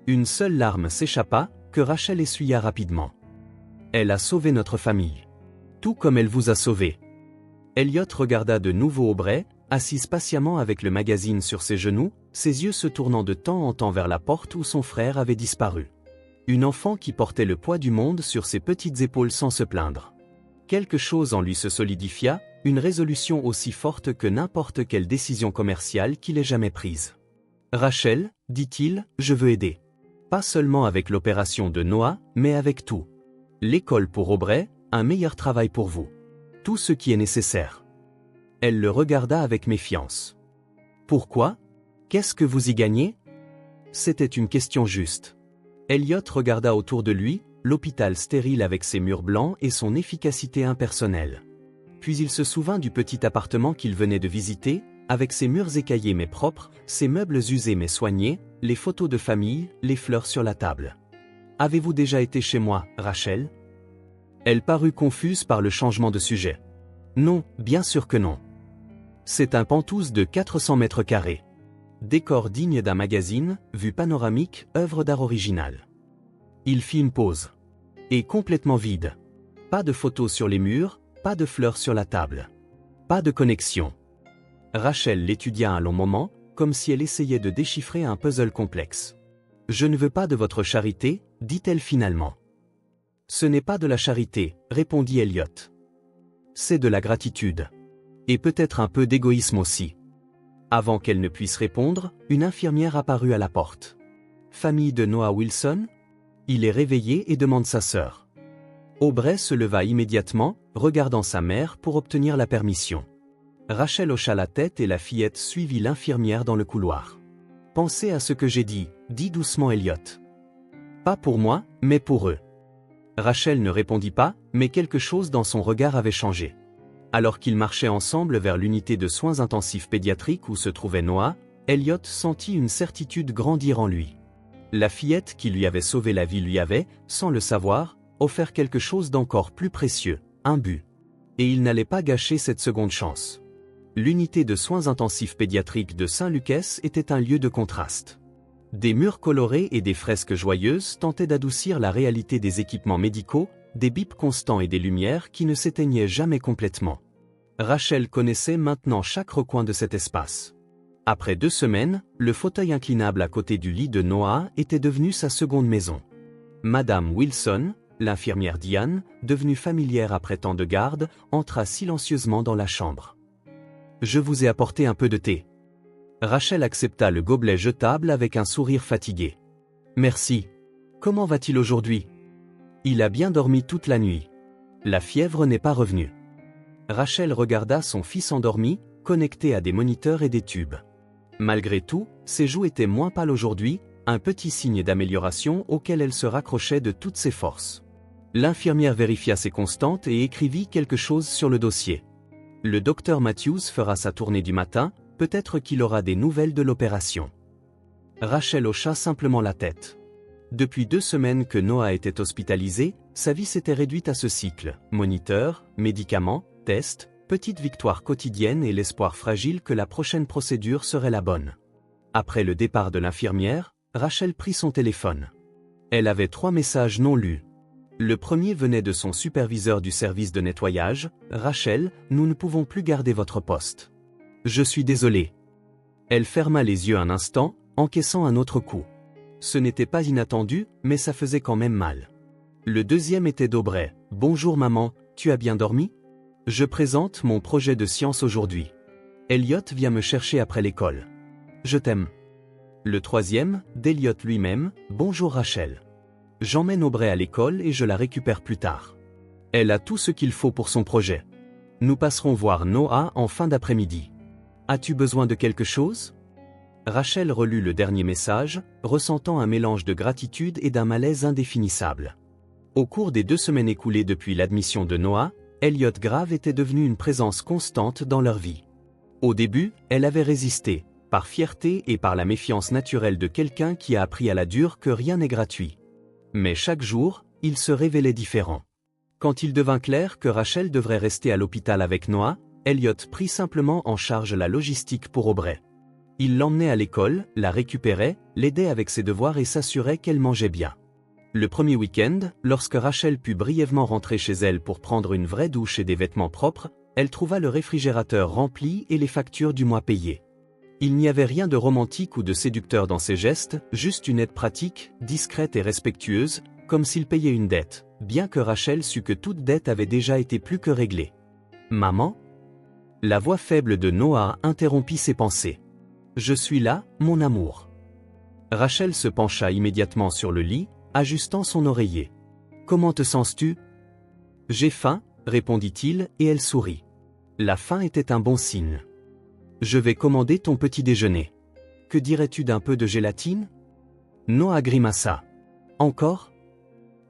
Une seule larme s'échappa, que Rachel essuya rapidement. Elle a sauvé notre famille. Tout comme elle vous a sauvé. Elliot regarda de nouveau Aubrey, assise patiemment avec le magazine sur ses genoux, ses yeux se tournant de temps en temps vers la porte où son frère avait disparu. Une enfant qui portait le poids du monde sur ses petites épaules sans se plaindre. Quelque chose en lui se solidifia, une résolution aussi forte que n'importe quelle décision commerciale qu'il ait jamais prise. Rachel, dit-il, je veux aider. Pas seulement avec l'opération de Noah, mais avec tout. L'école pour Aubrey, un meilleur travail pour vous. Tout ce qui est nécessaire. Elle le regarda avec méfiance. Pourquoi? Qu'est-ce que vous y gagnez? C'était une question juste. Elliot regarda autour de lui, l'hôpital stérile avec ses murs blancs et son efficacité impersonnelle. Puis il se souvint du petit appartement qu'il venait de visiter, avec ses murs écaillés mais propres, ses meubles usés mais soignés, les photos de famille, les fleurs sur la table. Avez-vous déjà été chez moi, Rachel? Elle parut confuse par le changement de sujet. Non, bien sûr que non. C'est un penthouse de 400 mètres carrés. Décor digne d'un magazine, vue panoramique, œuvre d'art originale. Il fit une pause. Et complètement vide. Pas de photos sur les murs, pas de fleurs sur la table. Pas de connexion. Rachel l'étudia un long moment, comme si elle essayait de déchiffrer un puzzle complexe. Je ne veux pas de votre charité, dit-elle finalement. Ce n'est pas de la charité, répondit Elliot. C'est de la gratitude. Et peut-être un peu d'égoïsme aussi. Avant qu'elle ne puisse répondre, une infirmière apparut à la porte. Famille de Noah Wilson? Il est réveillé et demande sa sœur. Aubrey se leva immédiatement, regardant sa mère pour obtenir la permission. Rachel hocha la tête et la fillette suivit l'infirmière dans le couloir. Pensez à ce que j'ai dit, dit doucement Elliot. Pas pour moi, mais pour eux. Rachel ne répondit pas, mais quelque chose dans son regard avait changé. Alors qu'ils marchaient ensemble vers l'unité de soins intensifs pédiatriques où se trouvait Noah, Elliot sentit une certitude grandir en lui. La fillette qui lui avait sauvé la vie lui avait, sans le savoir, offert quelque chose d'encore plus précieux, un but. Et il n'allait pas gâcher cette seconde chance. L'unité de soins intensifs pédiatriques de Saint-Lucas était un lieu de contraste. Des murs colorés et des fresques joyeuses tentaient d'adoucir la réalité des équipements médicaux, des bips constants et des lumières qui ne s'éteignaient jamais complètement. Rachel connaissait maintenant chaque recoin de cet espace. Après 2 semaines, le fauteuil inclinable à côté du lit de Noah était devenu sa seconde maison. Madame Wilson, l'infirmière Diane, devenue familière après tant de garde, entra silencieusement dans la chambre. « Je vous ai apporté un peu de thé. » Rachel accepta le gobelet jetable avec un sourire fatigué. « Merci. Comment va-t-il aujourd'hui? » Il a bien dormi toute la nuit. La fièvre n'est pas revenue. Rachel regarda son fils endormi, connecté à des moniteurs et des tubes. Malgré tout, ses joues étaient moins pâles aujourd'hui, un petit signe d'amélioration auquel elle se raccrochait de toutes ses forces. L'infirmière vérifia ses constantes et écrivit quelque chose sur le dossier. Le docteur Matthews fera sa tournée du matin, peut-être qu'il aura des nouvelles de l'opération. Rachel hocha simplement la tête. Depuis 2 semaines que Noah était hospitalisé, sa vie s'était réduite à ce cycle, moniteur, médicaments, tests, petites victoires quotidiennes et l'espoir fragile que la prochaine procédure serait la bonne. Après le départ de l'infirmière, Rachel prit son téléphone. Elle avait 3 messages non lus. Le premier venait de son superviseur du service de nettoyage. « Rachel, nous ne pouvons plus garder votre poste. Je suis désolé. » Elle ferma les yeux un instant, encaissant un autre coup. Ce n'était pas inattendu, mais ça faisait quand même mal. Le deuxième était d'Aubrey. « Bonjour maman, tu as bien dormi? Je présente mon projet de science aujourd'hui. Elliot vient me chercher après l'école. Je t'aime. » Le troisième, d'Elliot lui-même. « Bonjour Rachel. J'emmène Aubrey à l'école et je la récupère plus tard. Elle a tout ce qu'il faut pour son projet. Nous passerons voir Noah en fin d'après-midi. As-tu besoin de quelque chose? » Rachel relut le dernier message, ressentant un mélange de gratitude et d'un malaise indéfinissable. Au cours des 2 semaines écoulées depuis l'admission de Noah, Elliot Grave était devenu une présence constante dans leur vie. Au début, elle avait résisté, par fierté et par la méfiance naturelle de quelqu'un qui a appris à la dure que rien n'est gratuit. Mais chaque jour, il se révélait différent. Quand il devint clair que Rachel devrait rester à l'hôpital avec Noah, Elliot prit simplement en charge la logistique pour Aubrey. Il l'emmenait à l'école, la récupérait, l'aidait avec ses devoirs et s'assurait qu'elle mangeait bien. Le premier week-end, lorsque Rachel put brièvement rentrer chez elle pour prendre une vraie douche et des vêtements propres, elle trouva le réfrigérateur rempli et les factures du mois payées. Il n'y avait rien de romantique ou de séducteur dans ses gestes, juste une aide pratique, discrète et respectueuse, comme s'il payait une dette, bien que Rachel sût que toute dette avait déjà été plus que réglée. « Maman ?» La voix faible de Noah interrompit ses pensées. « Je suis là, mon amour. » Rachel se pencha immédiatement sur le lit, ajustant son oreiller. « Comment te sens-tu? » « J'ai faim, » répondit-il, et elle sourit. La faim était un bon signe. « Je vais commander ton petit déjeuner. Que dirais-tu d'un peu de gélatine? » Noah grimaça. « Encore?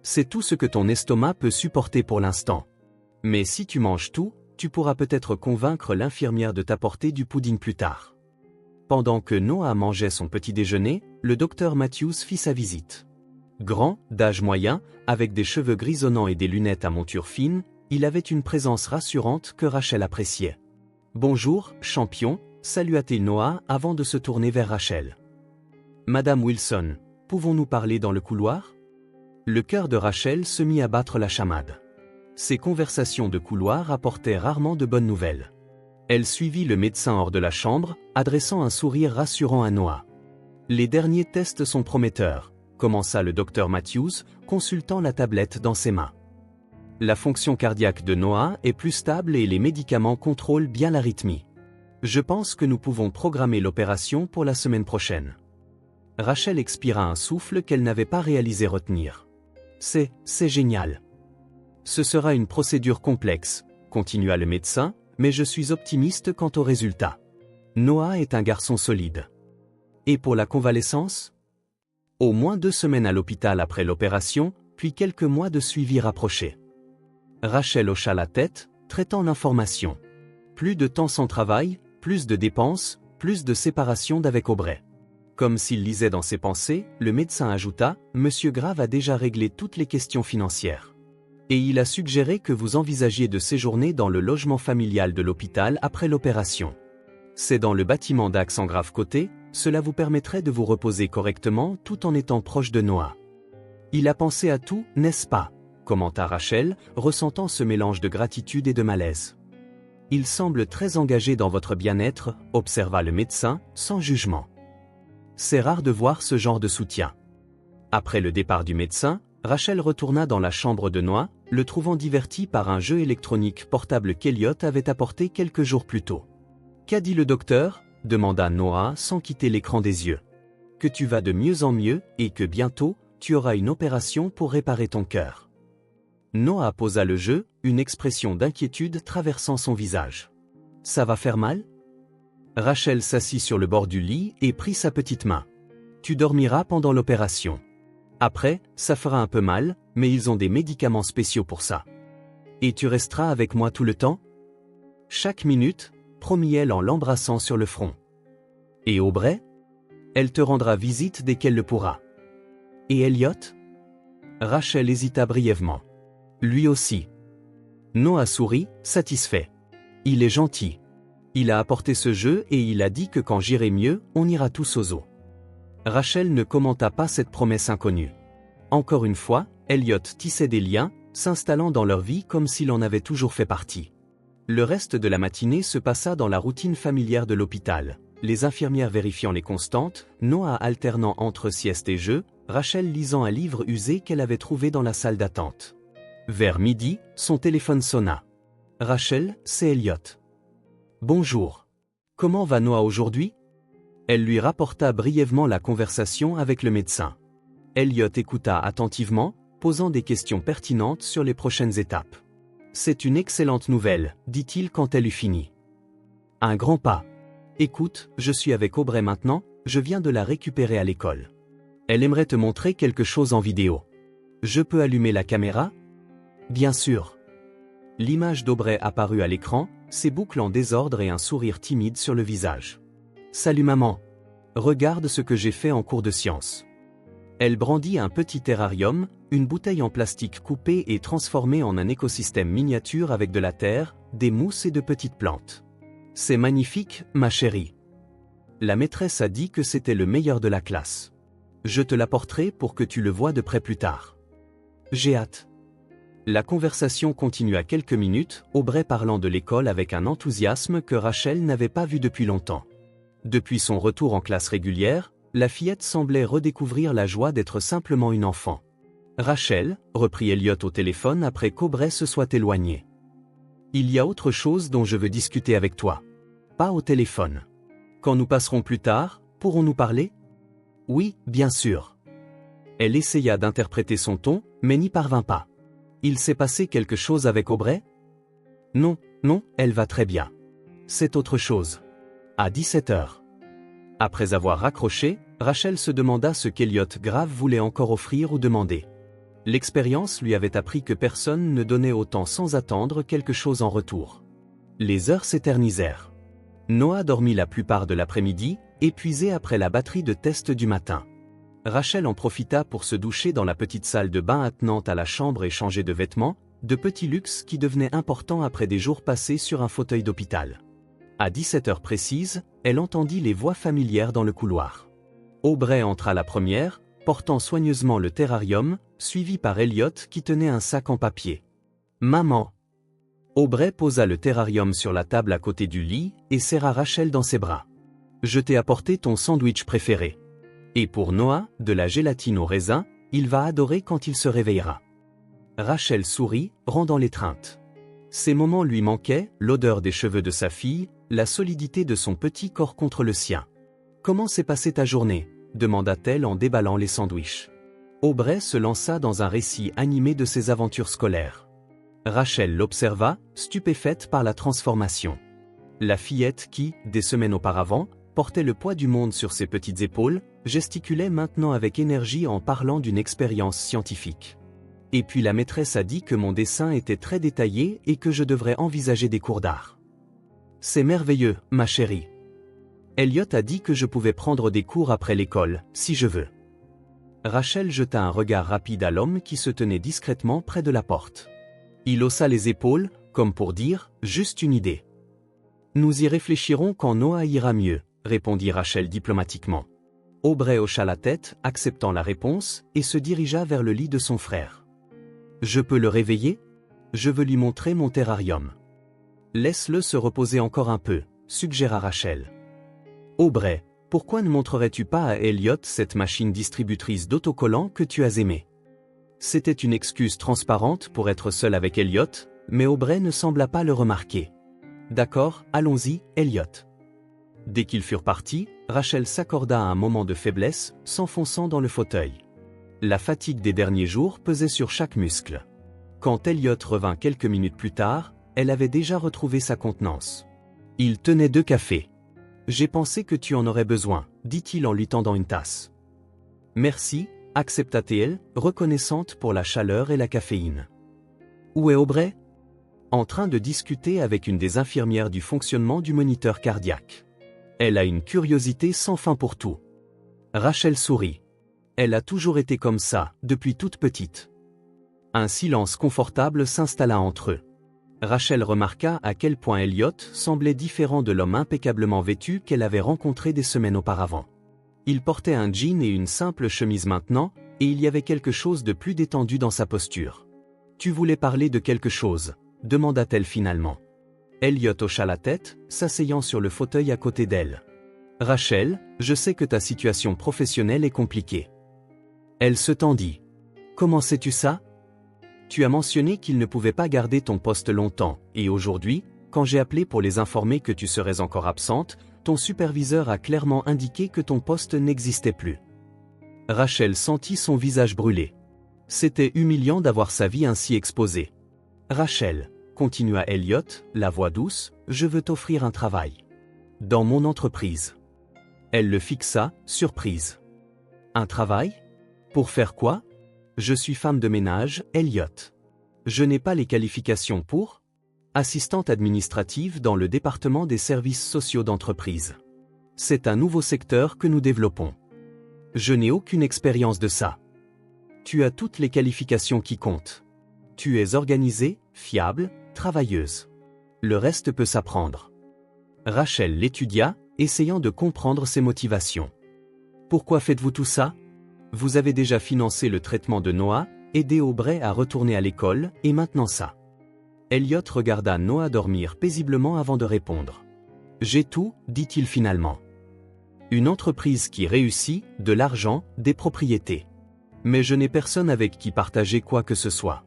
C'est tout ce que ton estomac peut supporter pour l'instant. Mais si tu manges tout, tu pourras peut-être convaincre l'infirmière de t'apporter du pudding plus tard. » Pendant que Noah mangeait son petit déjeuner, le docteur Matthews fit sa visite. Grand, d'âge moyen, avec des cheveux grisonnants et des lunettes à monture fine, il avait une présence rassurante que Rachel appréciait. « Bonjour, champion », salua-t-il Noah avant de se tourner vers Rachel. « Madame Wilson, pouvons-nous parler dans le couloir ?» Le cœur de Rachel se mit à battre la chamade. Ces conversations de couloir apportaient rarement de bonnes nouvelles. Elle suivit le médecin hors de la chambre, adressant un sourire rassurant à Noah. « Les derniers tests sont prometteurs », commença le docteur Matthews, consultant la tablette dans ses mains. La fonction cardiaque de Noah est plus stable et les médicaments contrôlent bien l'arythmie. Je pense que nous pouvons programmer l'opération pour la semaine prochaine. Rachel expira un souffle qu'elle n'avait pas réalisé retenir. C'est génial. Ce sera une procédure complexe, continua le médecin, mais je suis optimiste quant au résultat. Noah est un garçon solide. Et pour la convalescence? Au moins 2 semaines à l'hôpital après l'opération, puis quelques mois de suivi rapproché. Rachel hocha la tête, traitant l'information. Plus de temps sans travail, plus de dépenses, plus de séparation d'avec Aubrey. Comme s'il lisait dans ses pensées, le médecin ajouta « Monsieur Grave a déjà réglé toutes les questions financières. Et il a suggéré que vous envisagiez de séjourner dans le logement familial de l'hôpital après l'opération. C'est dans le bâtiment d'Accent Grave Côté, cela vous permettrait de vous reposer correctement tout en étant proche de Noah. Il a pensé à tout, n'est-ce pas ?» commenta Rachel, ressentant ce mélange de gratitude et de malaise. « Il semble très engagé dans votre bien-être, » observa le médecin, sans jugement. C'est rare de voir ce genre de soutien. Après le départ du médecin, Rachel retourna dans la chambre de Noah, le trouvant diverti par un jeu électronique portable qu'Elliot avait apporté quelques jours plus tôt. « Qu'a dit le docteur ?» demanda Noah sans quitter l'écran des yeux. « Que tu vas de mieux en mieux et que bientôt, tu auras une opération pour réparer ton cœur. » Noah posa le jeu, une expression d'inquiétude traversant son visage. « Ça va faire mal ?» Rachel s'assit sur le bord du lit et prit sa petite main. « Tu dormiras pendant l'opération. Après, ça fera un peu mal, mais ils ont des médicaments spéciaux pour ça. Et tu resteras avec moi tout le temps ? » Chaque minute, promit-elle en l'embrassant sur le front. « Et Aubrey ? Elle te rendra visite dès qu'elle le pourra. Et Elliot ? » Rachel hésita brièvement. « Lui aussi. » Noah sourit, satisfait. « Il est gentil. Il a apporté ce jeu et il a dit que quand j'irai mieux, on ira tous au zoo. » Rachel ne commenta pas cette promesse inconnue. Encore une fois, Elliot tissait des liens, s'installant dans leur vie comme s'il en avait toujours fait partie. Le reste de la matinée se passa dans la routine familière de l'hôpital, les infirmières vérifiant les constantes, Noah alternant entre sieste et jeu, Rachel lisant un livre usé qu'elle avait trouvé dans la salle d'attente. Vers midi, son téléphone sonna. « Rachel, c'est Elliot. »« Bonjour. Comment va Noah aujourd'hui ?» Elle lui rapporta brièvement la conversation avec le médecin. Elliot écouta attentivement, posant des questions pertinentes sur les prochaines étapes. « C'est une excellente nouvelle, dit-il quand elle eut fini. Un grand pas. Écoute, je suis avec Aubrey maintenant, je viens de la récupérer à l'école. Elle aimerait te montrer quelque chose en vidéo. Je peux allumer la caméra ? Bien sûr. » L'image d'Aubrey apparut à l'écran, ses boucles en désordre et un sourire timide sur le visage. « Salut maman. Regarde ce que j'ai fait en cours de sciences. » Elle brandit un petit terrarium, une bouteille en plastique coupée et transformée en un écosystème miniature avec de la terre, des mousses et de petites plantes. « C'est magnifique, ma chérie. La maîtresse a dit que c'était le meilleur de la classe. Je te l'apporterai pour que tu le voies de près plus tard. J'ai hâte. » La conversation continua quelques minutes, Aubrey parlant de l'école avec un enthousiasme que Rachel n'avait pas vu depuis longtemps. Depuis son retour en classe régulière, la fillette semblait redécouvrir la joie d'être simplement une enfant. « Rachel, » reprit Elliot au téléphone après qu'Aubrey se soit éloigné. « Il y a autre chose dont je veux discuter avec toi. Pas au téléphone. Quand nous passerons plus tard, pourrons-nous parler ? » « Oui, bien sûr. » Elle essaya d'interpréter son ton, mais n'y parvint pas. « Il s'est passé quelque chose avec Aubrey ? » « Non, non, elle va très bien. C'est autre chose. » À 17h. Après avoir raccroché, Rachel se demanda ce qu'Elliot Grave voulait encore offrir ou demander. L'expérience lui avait appris que personne ne donnait autant sans attendre quelque chose en retour. Les heures s'éternisèrent. Noah dormit la plupart de l'après-midi, épuisé après la batterie de tests du matin. Rachel en profita pour se doucher dans la petite salle de bain attenante à la chambre et changer de vêtements, de petits luxes qui devenaient importants après des jours passés sur un fauteuil d'hôpital. À 17h précises, elle entendit les voix familières dans le couloir. Aubrey entra la première, portant soigneusement le terrarium, suivi par Elliot qui tenait un sac en papier. « Maman !» Aubrey posa le terrarium sur la table à côté du lit et serra Rachel dans ses bras. « Je t'ai apporté ton sandwich préféré. Et pour Noah, de la gélatine au raisin, il va adorer quand il se réveillera. » Rachel sourit, rendant l'étreinte. Ces moments lui manquaient, l'odeur des cheveux de sa fille, la solidité de son petit corps contre le sien. « Comment s'est passée ta journée ?» demanda-t-elle en déballant les sandwichs. Aubrey se lança dans un récit animé de ses aventures scolaires. Rachel l'observa, stupéfaite par la transformation. La fillette qui, des semaines auparavant, portait le poids du monde sur ses petites épaules, gesticulait maintenant avec énergie en parlant d'une expérience scientifique. Et puis la maîtresse a dit que mon dessin était très détaillé et que je devrais envisager des cours d'art. C'est merveilleux, ma chérie. Elliot a dit que je pouvais prendre des cours après l'école, si je veux. Rachel jeta un regard rapide à l'homme qui se tenait discrètement près de la porte. Il haussa les épaules, comme pour dire, juste une idée. Nous y réfléchirons quand Noah ira mieux, répondit Rachel diplomatiquement. Aubrey hocha la tête, acceptant la réponse, et se dirigea vers le lit de son frère. Je peux le réveiller ? Je veux lui montrer mon terrarium. Laisse-le se reposer encore un peu, suggéra Rachel. Aubrey, pourquoi ne montrerais-tu pas à Elliot cette machine distributrice d'autocollants que tu as aimée ? C'était une excuse transparente pour être seul avec Elliot, mais Aubrey ne sembla pas le remarquer. D'accord, allons-y, Elliot. Dès qu'ils furent partis, Rachel s'accorda un moment de faiblesse, s'enfonçant dans le fauteuil. La fatigue des derniers jours pesait sur chaque muscle. Quand Elliot revint quelques minutes plus tard, elle avait déjà retrouvé sa contenance. Il tenait 2 cafés. « J'ai pensé que tu en aurais besoin, » dit-il en lui tendant une tasse. « Merci, » accepta-t-elle, reconnaissante pour la chaleur et la caféine. « Où est Aubrey ?» En train de discuter avec une des infirmières du fonctionnement du moniteur cardiaque. Elle a une curiosité sans fin pour tout. Rachel sourit. Elle a toujours été comme ça, depuis toute petite. Un silence confortable s'installa entre eux. Rachel remarqua à quel point Elliot semblait différent de l'homme impeccablement vêtu qu'elle avait rencontré des semaines auparavant. Il portait un jean et une simple chemise maintenant, et il y avait quelque chose de plus détendu dans sa posture. « Tu voulais parler de quelque chose ?» demanda-t-elle finalement. Elliot hocha la tête, s'asseyant sur le fauteuil à côté d'elle. « Rachel, je sais que ta situation professionnelle est compliquée. » Elle se tendit. « Comment sais-tu ça ? Tu as mentionné qu'il ne pouvait pas garder ton poste longtemps, et aujourd'hui, quand j'ai appelé pour les informer que tu serais encore absente, ton superviseur a clairement indiqué que ton poste n'existait plus. » Rachel sentit son visage brûler. C'était humiliant d'avoir sa vie ainsi exposée. « Rachel, » continua Elliot, la voix douce, « je veux t'offrir un travail. Dans mon entreprise. » Elle le fixa, surprise. « Un travail ? Pour faire quoi ? Je suis femme de ménage, Elliot. Je n'ai pas les qualifications pour assistante administrative dans le département des services sociaux d'entreprise. C'est un nouveau secteur que nous développons. Je n'ai aucune expérience de ça. Tu as toutes les qualifications qui comptent. Tu es organisée, fiable, travailleuse. Le reste peut s'apprendre. » Rachel l'étudia, essayant de comprendre ses motivations. « Pourquoi faites-vous tout ça ? Vous avez déjà financé le traitement de Noah, aidé Aubrey à retourner à l'école, et maintenant ça. » Elliot regarda Noah dormir paisiblement avant de répondre. « J'ai tout, dit-il finalement. Une entreprise qui réussit, de l'argent, des propriétés. Mais je n'ai personne avec qui partager quoi que ce soit. »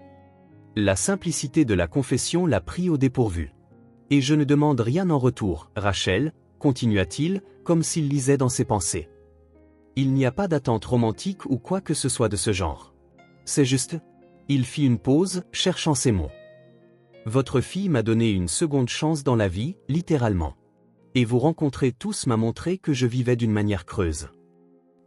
La simplicité de la confession l'a pris au dépourvu. « Et je ne demande rien en retour, Rachel, » continua-t-il, comme s'il lisait dans ses pensées. « Il n'y a pas d'attente romantique ou quoi que ce soit de ce genre. C'est juste... » Il fit une pause, cherchant ses mots. « Votre fille m'a donné une seconde chance dans la vie, littéralement. Et vous rencontrer tous m'a montré que je vivais d'une manière creuse. »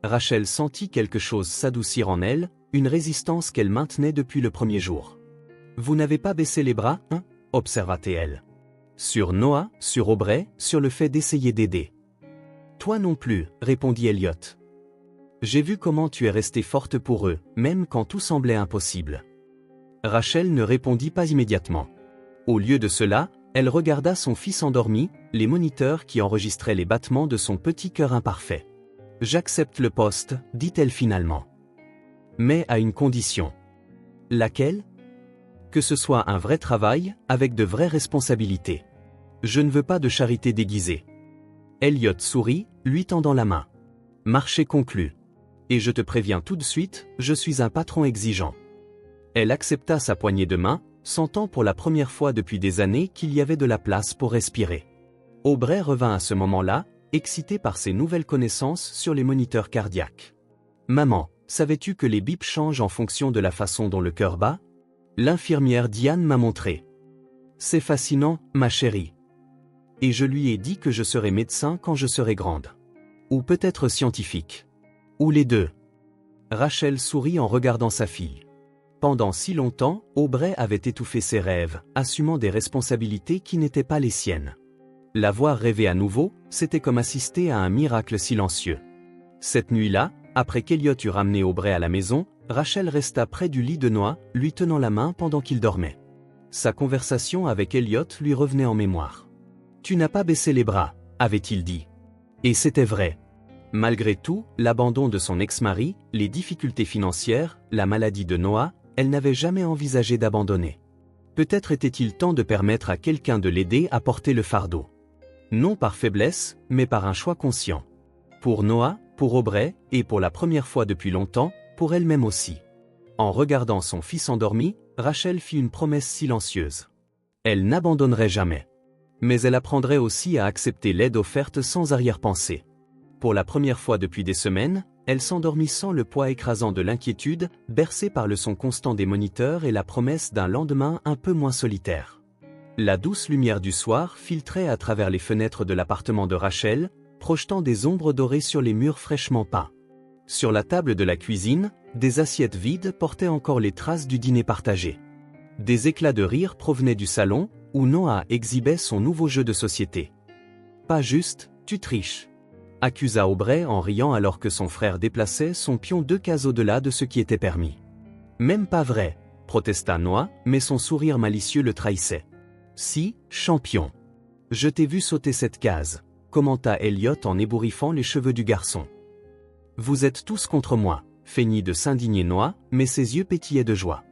Rachel sentit quelque chose s'adoucir en elle, une résistance qu'elle maintenait depuis le premier jour. « Vous n'avez pas baissé les bras, hein » observa-t-elle. « Sur Noah, sur Aubrey, sur le fait d'essayer d'aider. »« Toi non plus, » répondit Elliot. « J'ai vu comment tu es restée forte pour eux, même quand tout semblait impossible. » Rachel ne répondit pas immédiatement. Au lieu de cela, elle regarda son fils endormi, les moniteurs qui enregistraient les battements de son petit cœur imparfait. « J'accepte le poste, dit-elle finalement. Mais à une condition. » « Laquelle ? » « Que ce soit un vrai travail, avec de vraies responsabilités. Je ne veux pas de charité déguisée. » Elliot sourit, lui tendant la main. « Marché conclu. Et je te préviens tout de suite, je suis un patron exigeant. » Elle accepta sa poignée de main, sentant pour la première fois depuis des années qu'il y avait de la place pour respirer. Aubrey revint à ce moment-là, excité par ses nouvelles connaissances sur les moniteurs cardiaques. « Maman, savais-tu que les bips changent en fonction de la façon dont le cœur bat ? L'infirmière Diane m'a montré. C'est fascinant, ma chérie. Et je lui ai dit que je serai médecin quand je serai grande. Ou peut-être scientifique. Ou les deux. » Rachel sourit en regardant sa fille. Pendant si longtemps, Aubrey avait étouffé ses rêves, assumant des responsabilités qui n'étaient pas les siennes. La voir rêver à nouveau, c'était comme assister à un miracle silencieux. Cette nuit-là, après qu'Elliot eut ramené Aubrey à la maison, Rachel resta près du lit de Noah, lui tenant la main pendant qu'il dormait. Sa conversation avec Elliot lui revenait en mémoire. « Tu n'as pas baissé les bras, » avait-il dit. Et c'était vrai. Malgré tout, l'abandon de son ex-mari, les difficultés financières, la maladie de Noah, elle n'avait jamais envisagé d'abandonner. Peut-être était-il temps de permettre à quelqu'un de l'aider à porter le fardeau. Non par faiblesse, mais par un choix conscient. Pour Noah, pour Aubrey, et pour la première fois depuis longtemps, pour elle-même aussi. En regardant son fils endormi, Rachel fit une promesse silencieuse. Elle n'abandonnerait jamais. Mais elle apprendrait aussi à accepter l'aide offerte sans arrière-pensée. Pour la première fois depuis des semaines, elle s'endormit sans le poids écrasant de l'inquiétude, bercée par le son constant des moniteurs et la promesse d'un lendemain un peu moins solitaire. La douce lumière du soir filtrait à travers les fenêtres de l'appartement de Rachel, projetant des ombres dorées sur les murs fraîchement peints. Sur la table de la cuisine, des assiettes vides portaient encore les traces du dîner partagé. Des éclats de rire provenaient du salon, où Noah exhibait son nouveau jeu de société. « Pas juste, tu triches », accusa Aubrey en riant alors que son frère déplaçait son pion 2 cases au-delà de ce qui était permis. « Même pas vrai, » protesta Noah, mais son sourire malicieux le trahissait. « Si, champion. Je t'ai vu sauter cette case, » commenta Elliot en ébouriffant les cheveux du garçon. « Vous êtes tous contre moi, » feignit de s'indigner Noah, mais ses yeux pétillaient de joie.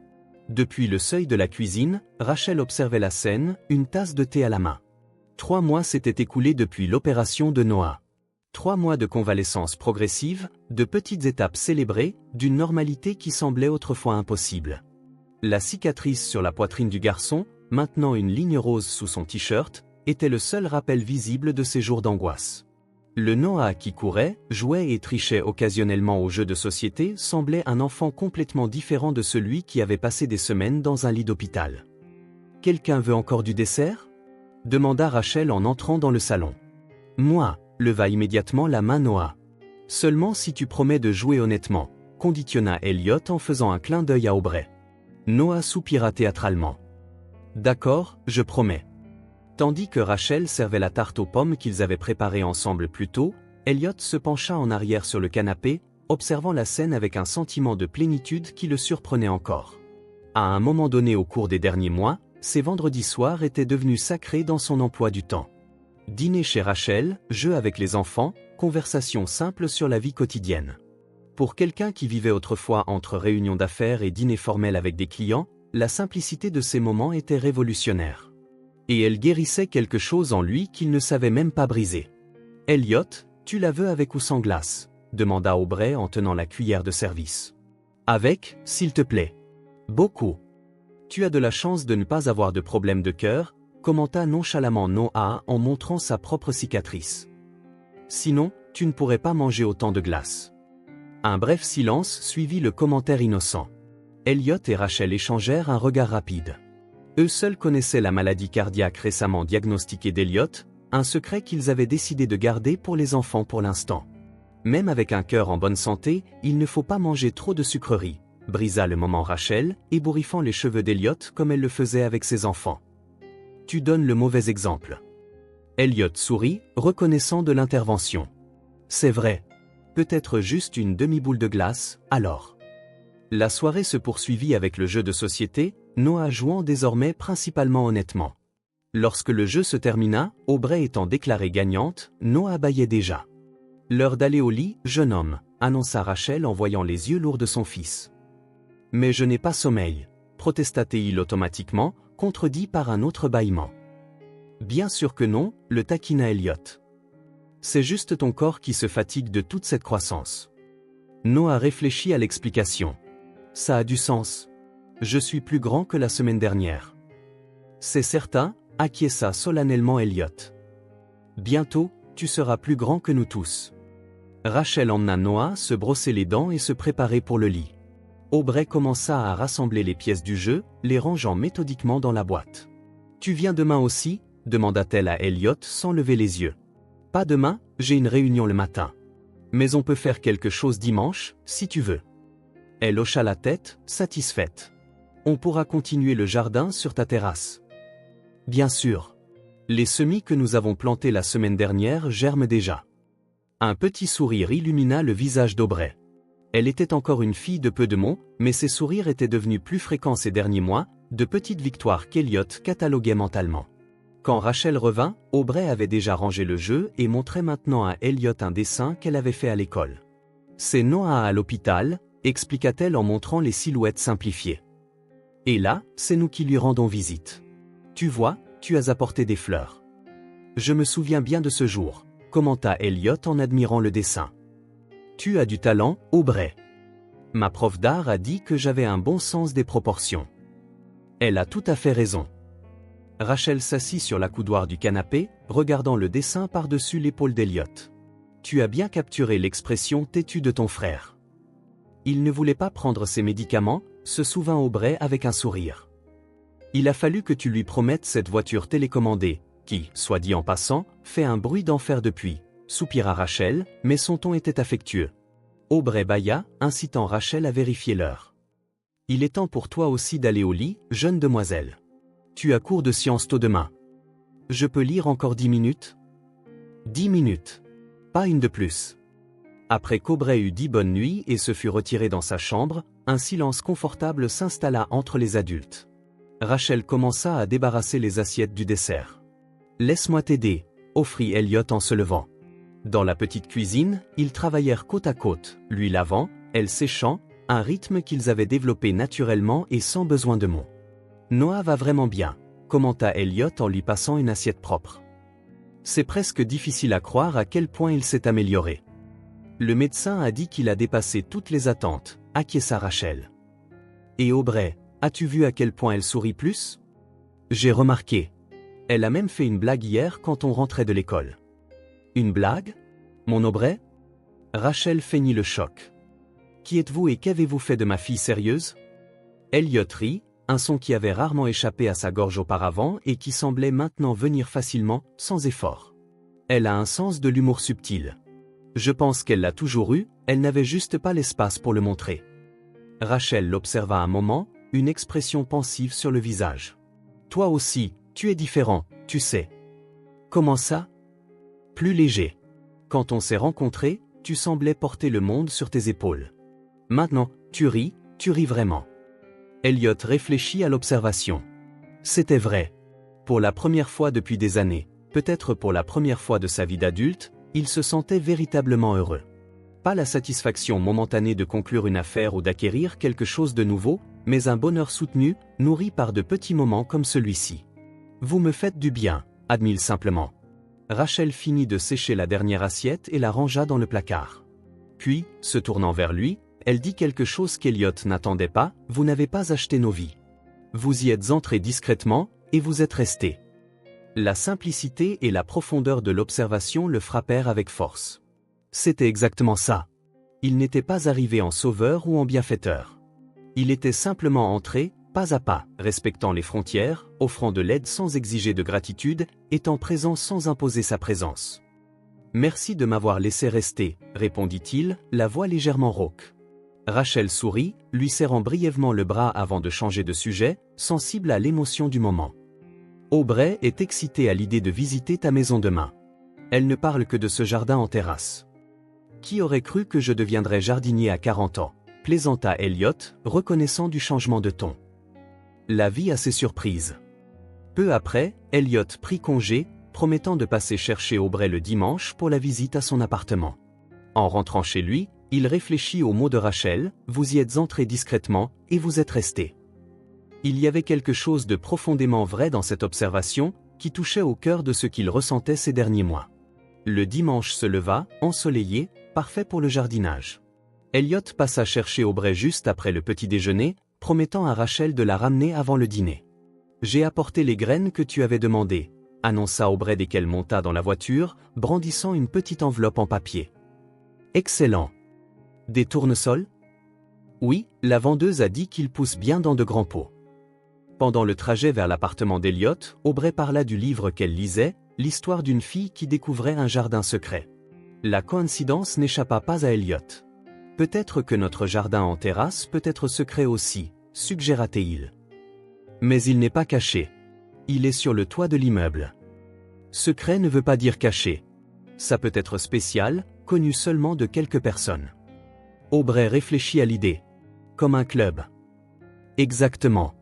Depuis le seuil de la cuisine, Rachel observait la scène, une tasse de thé à la main. 3 mois s'étaient écoulés depuis l'opération de Noah. 3 mois de convalescence progressive, de petites étapes célébrées, d'une normalité qui semblait autrefois impossible. La cicatrice sur la poitrine du garçon, maintenant une ligne rose sous son t-shirt, était le seul rappel visible de ces jours d'angoisse. Le Noah qui courait, jouait et trichait occasionnellement aux jeux de société semblait un enfant complètement différent de celui qui avait passé des semaines dans un lit d'hôpital. « Quelqu'un veut encore du dessert ?» demanda Rachel en entrant dans le salon. « Moi » leva immédiatement la main Noah. « Seulement si tu promets de jouer honnêtement » conditionna Elliot en faisant un clin d'œil à Aubrey. Noah soupira théâtralement. « D'accord, je promets. » Tandis que Rachel servait la tarte aux pommes qu'ils avaient préparée ensemble plus tôt, Elliot se pencha en arrière sur le canapé, observant la scène avec un sentiment de plénitude qui le surprenait encore. À un moment donné au cours des derniers mois, ces vendredis soirs étaient devenus sacrés dans son emploi du temps. Dîner chez Rachel, jeux avec les enfants, conversations simples sur la vie quotidienne. Pour quelqu'un qui vivait autrefois entre réunions d'affaires et dîners formels avec des clients, la simplicité de ces moments était révolutionnaire. Et elle guérissait quelque chose en lui qu'il ne savait même pas briser. « Elliot, tu la veux avec ou sans glace ?» demanda Aubrey en tenant la cuillère de service. « Avec, s'il te plaît. »« Beaucoup. »« Tu as de la chance de ne pas avoir de problème de cœur » commenta nonchalamment Noah en montrant sa propre cicatrice. « Sinon, tu ne pourrais pas manger autant de glace. » Un bref silence suivit le commentaire innocent. Elliot et Rachel échangèrent un regard rapide. Eux seuls connaissaient la maladie cardiaque récemment diagnostiquée d'Elliot, un secret qu'ils avaient décidé de garder pour les enfants pour l'instant. Même avec un cœur en bonne santé, il ne faut pas manger trop de sucreries, brisa le moment Rachel, ébouriffant les cheveux d'Elliot comme elle le faisait avec ses enfants. Tu donnes le mauvais exemple. Elliot sourit, reconnaissant de l'intervention. C'est vrai. Peut-être juste une demi-boule de glace, alors. La soirée se poursuivit avec le jeu de société, Noah jouant désormais principalement honnêtement. Lorsque le jeu se termina, Aubrey étant déclarée gagnante, Noah bâillait déjà. « L'heure d'aller au lit, jeune homme », annonça Rachel en voyant les yeux lourds de son fils. « Mais je n'ai pas sommeil », protesta-t-il automatiquement, contredit par un autre bâillement. « Bien sûr que non », le taquina Elliot. « C'est juste ton corps qui se fatigue de toute cette croissance. » Noah réfléchit à l'explication. « Ça a du sens. Je suis plus grand que la semaine dernière. » « C'est certain, » acquiesça solennellement Elliot. « Bientôt, tu seras plus grand que nous tous. » Rachel emmena Noah se brosser les dents et se préparer pour le lit. Aubrey commença à rassembler les pièces du jeu, les rangeant méthodiquement dans la boîte. « Tu viens demain aussi ?» demanda-t-elle à Elliot sans lever les yeux. « Pas demain, j'ai une réunion le matin. Mais on peut faire quelque chose dimanche, si tu veux. » Elle hocha la tête, satisfaite. « On pourra continuer le jardin sur ta terrasse. » Bien sûr. Les semis que nous avons plantés la semaine dernière germent déjà. Un petit sourire illumina le visage d'Aubrey. Elle était encore une fille de peu de mots, mais ses sourires étaient devenus plus fréquents ces derniers mois, de petites victoires qu'Elliot cataloguait mentalement. Quand Rachel revint, Aubrey avait déjà rangé le jeu et montrait maintenant à Elliot un dessin qu'elle avait fait à l'école. « C'est Noah à l'hôpital », expliqua-t-elle en montrant les silhouettes simplifiées. « Et là, c'est nous qui lui rendons visite. Tu vois, tu as apporté des fleurs. » Je me souviens bien de ce jour, commenta Elliot en admirant le dessin. Tu as du talent, Aubrey. Ma prof d'art a dit que j'avais un bon sens des proportions. Elle a tout à fait raison. Rachel s'assit sur l'accoudoir du canapé, regardant le dessin par-dessus l'épaule d'Elliot. Tu as bien capturé l'expression têtue de ton frère. Il ne voulait pas prendre ses médicaments, se souvint Aubrey avec un sourire. Il a fallu que tu lui promettes cette voiture télécommandée, qui, soit dit en passant, fait un bruit d'enfer depuis, soupira Rachel, mais son ton était affectueux. Aubrey bâilla, incitant Rachel à vérifier l'heure. Il est temps pour toi aussi d'aller au lit, jeune demoiselle. Tu as cours de sciences tôt demain. Je peux lire encore 10 minutes ? 10 minutes. Pas une de plus. Après qu'Aubrey eut dit bonne nuit et se fut retiré dans sa chambre, un silence confortable s'installa entre les adultes. Rachel commença à débarrasser les assiettes du dessert. « Laisse-moi t'aider » offrit Elliot en se levant. Dans la petite cuisine, ils travaillèrent côte à côte, lui lavant, elle séchant, un rythme qu'ils avaient développé naturellement et sans besoin de mots. Noah va vraiment bien, commenta Elliot en lui passant une assiette propre. C'est presque difficile à croire à quel point il s'est amélioré. Le médecin a dit qu'il a dépassé toutes les attentes, acquiesça Rachel. Et Aubrey, as-tu vu à quel point elle sourit plus? J'ai remarqué. Elle a même fait une blague hier quand on rentrait de l'école. Une blague? Mon Aubrey? Rachel feignit le choc. Qui êtes-vous et qu'avez-vous fait de ma fille sérieuse? Elliot rit, un son qui avait rarement échappé à sa gorge auparavant et qui semblait maintenant venir facilement, sans effort. Elle a un sens de l'humour subtil. Je pense qu'elle l'a toujours eu, elle n'avait juste pas l'espace pour le montrer. Rachel l'observa un moment, une expression pensive sur le visage. Toi aussi, tu es différent, tu sais. Comment ça? Plus léger. Quand on s'est rencontrés, tu semblais porter le monde sur tes épaules. Maintenant, tu ris vraiment. Elliot réfléchit à l'observation. C'était vrai. Pour la première fois depuis des années, peut-être pour la première fois de sa vie d'adulte, il se sentait véritablement heureux. Pas la satisfaction momentanée de conclure une affaire ou d'acquérir quelque chose de nouveau, mais un bonheur soutenu, nourri par de petits moments comme celui-ci. Vous me faites du bien, admit-il simplement. Rachel finit de sécher la dernière assiette et la rangea dans le placard. Puis, se tournant vers lui, elle dit quelque chose qu'Elliot n'attendait pas, vous n'avez pas acheté nos vies. Vous y êtes entré discrètement, et vous êtes resté. La simplicité et la profondeur de l'observation le frappèrent avec force. C'était exactement ça. Il n'était pas arrivé en sauveur ou en bienfaiteur. Il était simplement entré, pas à pas, respectant les frontières, offrant de l'aide sans exiger de gratitude, étant présent sans imposer sa présence. Merci de m'avoir laissé rester, répondit-il, la voix légèrement rauque. Rachel sourit, lui serrant brièvement le bras avant de changer de sujet, sensible à l'émotion du moment. Aubrey est excitée à l'idée de visiter ta maison demain. Elle ne parle que de ce jardin en terrasse. Qui aurait cru que je deviendrais jardinier à 40 ans, plaisanta Elliot, reconnaissant du changement de ton. La vie a ses surprises. Peu après, Elliot prit congé, promettant de passer chercher Aubrey le dimanche pour la visite à son appartement. En rentrant chez lui, il réfléchit aux mots de Rachel, vous y êtes entré discrètement, et vous êtes resté. Il y avait quelque chose de profondément vrai dans cette observation, qui touchait au cœur de ce qu'il ressentait ces derniers mois. Le dimanche se leva, ensoleillé, parfait pour le jardinage. Elliot passa chercher Aubrey juste après le petit déjeuner, promettant à Rachel de la ramener avant le dîner. J'ai apporté les graines que tu avais demandées, annonça Aubrey dès qu'elle monta dans la voiture, brandissant une petite enveloppe en papier. Excellent. Des tournesols? Oui, la vendeuse a dit qu'ils poussent bien dans de grands pots. Pendant le trajet vers l'appartement d'Elliot, Aubrey parla du livre qu'elle lisait, l'histoire d'une fille qui découvrait un jardin secret. La coïncidence n'échappa pas à Elliot. Peut-être que notre jardin en terrasse peut être secret aussi, suggéra-t-il. Mais il n'est pas caché. Il est sur le toit de l'immeuble. Secret ne veut pas dire caché. Ça peut être spécial, connu seulement de quelques personnes. Aubrey réfléchit à l'idée. Comme un club. Exactement.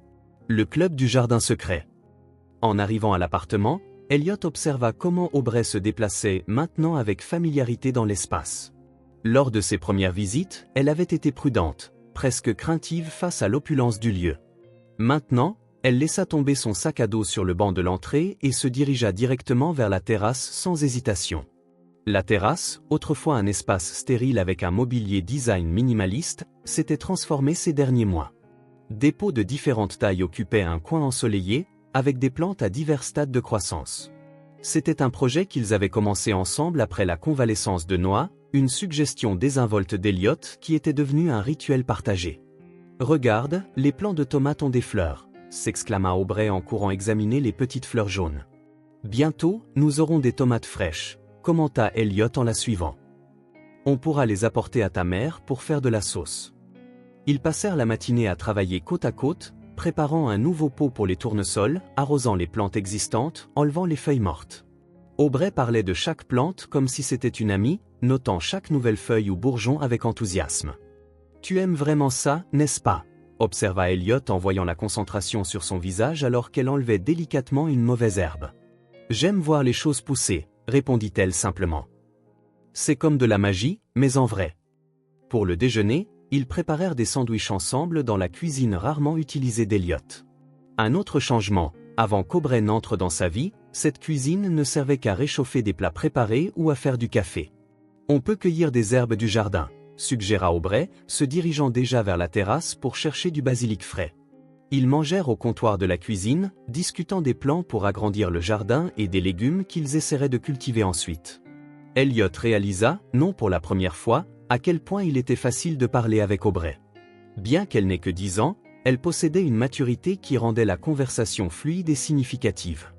Le club du jardin secret. En arrivant à l'appartement, Elliot observa comment Aubrey se déplaçait maintenant avec familiarité dans l'espace. Lors de ses premières visites, elle avait été prudente, presque craintive face à l'opulence du lieu. Maintenant, elle laissa tomber son sac à dos sur le banc de l'entrée et se dirigea directement vers la terrasse sans hésitation. La terrasse, autrefois un espace stérile avec un mobilier design minimaliste, s'était transformée ces derniers mois. Des pots de différentes tailles occupaient un coin ensoleillé, avec des plantes à divers stades de croissance. C'était un projet qu'ils avaient commencé ensemble après la convalescence de Noah, une suggestion désinvolte d'Elliot qui était devenue un rituel partagé. « Regarde, les plants de tomates ont des fleurs », s'exclama Aubrey en courant examiner les petites fleurs jaunes. « Bientôt, nous aurons des tomates fraîches », commenta Elliot en la suivant. « On pourra les apporter à ta mère pour faire de la sauce. » Ils passèrent la matinée à travailler côte à côte, préparant un nouveau pot pour les tournesols, arrosant les plantes existantes, enlevant les feuilles mortes. Aubrey parlait de chaque plante comme si c'était une amie, notant chaque nouvelle feuille ou bourgeon avec enthousiasme. « Tu aimes vraiment ça, n'est-ce pas ?» observa Elliot en voyant la concentration sur son visage alors qu'elle enlevait délicatement une mauvaise herbe. « J'aime voir les choses pousser, » répondit-elle simplement. « C'est comme de la magie, mais en vrai. » Pour le déjeuner, ils préparèrent des sandwichs ensemble dans la cuisine rarement utilisée d'Elliot. Un autre changement, avant qu'Aubrey n'entre dans sa vie, cette cuisine ne servait qu'à réchauffer des plats préparés ou à faire du café. On peut cueillir des herbes du jardin, suggéra Aubrey, se dirigeant déjà vers la terrasse pour chercher du basilic frais. Ils mangèrent au comptoir de la cuisine, discutant des plans pour agrandir le jardin et des légumes qu'ils essaieraient de cultiver ensuite. Elliot réalisa, non pour la première fois, à quel point il était facile de parler avec Aubrey. Bien qu'elle n'ait que 10 ans, elle possédait une maturité qui rendait la conversation fluide et significative.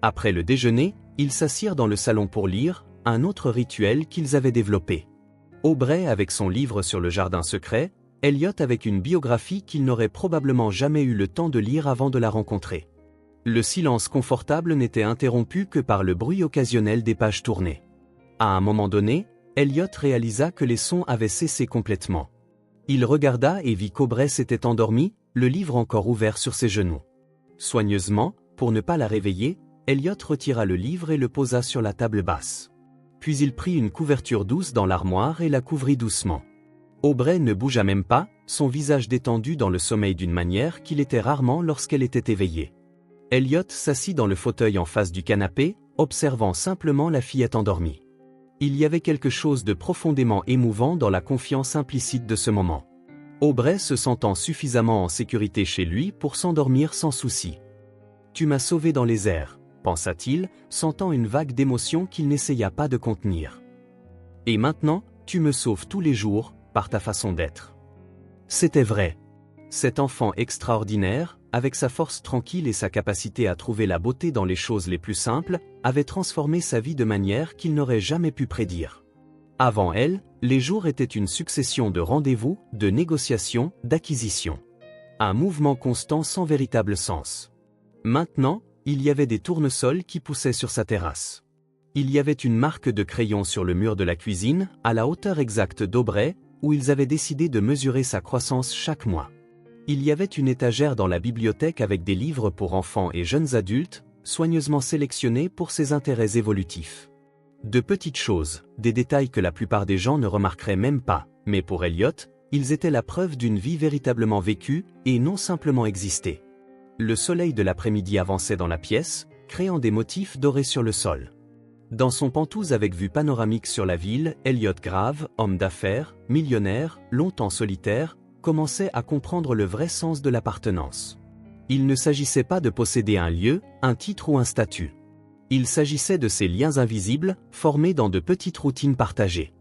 Après le déjeuner, ils s'assirent dans le salon pour lire, un autre rituel qu'ils avaient développé. Aubrey avec son livre sur le jardin secret, Elliot avec une biographie qu'il n'aurait probablement jamais eu le temps de lire avant de la rencontrer. Le silence confortable n'était interrompu que par le bruit occasionnel des pages tournées. À un moment donné, Elliot réalisa que les sons avaient cessé complètement. Il regarda et vit qu'Aubrey s'était endormi, le livre encore ouvert sur ses genoux. Soigneusement, pour ne pas la réveiller, Elliot retira le livre et le posa sur la table basse. Puis il prit une couverture douce dans l'armoire et la couvrit doucement. Aubrey ne bougea même pas, son visage détendu dans le sommeil d'une manière qu'il était rarement lorsqu'elle était éveillée. Elliot s'assit dans le fauteuil en face du canapé, observant simplement la fillette endormie. Il y avait quelque chose de profondément émouvant dans la confiance implicite de ce moment. Aubrey se sentant suffisamment en sécurité chez lui pour s'endormir sans souci. « Tu m'as sauvé dans les airs », pensa-t-il, sentant une vague d'émotion qu'il n'essaya pas de contenir. « Et maintenant, tu me sauves tous les jours, par ta façon d'être. » C'était vrai. Cet enfant extraordinaire, avec sa force tranquille et sa capacité à trouver la beauté dans les choses les plus simples, avait transformé sa vie de manière qu'il n'aurait jamais pu prédire. Avant elle, les jours étaient une succession de rendez-vous, de négociations, d'acquisitions. Un mouvement constant sans véritable sens. Maintenant, il y avait des tournesols qui poussaient sur sa terrasse. Il y avait une marque de crayon sur le mur de la cuisine, à la hauteur exacte d'Aubrey, où ils avaient décidé de mesurer sa croissance chaque mois. Il y avait une étagère dans la bibliothèque avec des livres pour enfants et jeunes adultes, soigneusement sélectionnés pour ses intérêts évolutifs. De petites choses, des détails que la plupart des gens ne remarqueraient même pas, mais pour Elliot, ils étaient la preuve d'une vie véritablement vécue, et non simplement existée. Le soleil de l'après-midi avançait dans la pièce, créant des motifs dorés sur le sol. Dans son pantouse avec vue panoramique sur la ville, Elliot Grave, homme d'affaires, millionnaire, longtemps solitaire, commençait à comprendre le vrai sens de l'appartenance. Il ne s'agissait pas de posséder un lieu, un titre ou un statut. Il s'agissait de ces liens invisibles, formés dans de petites routines partagées.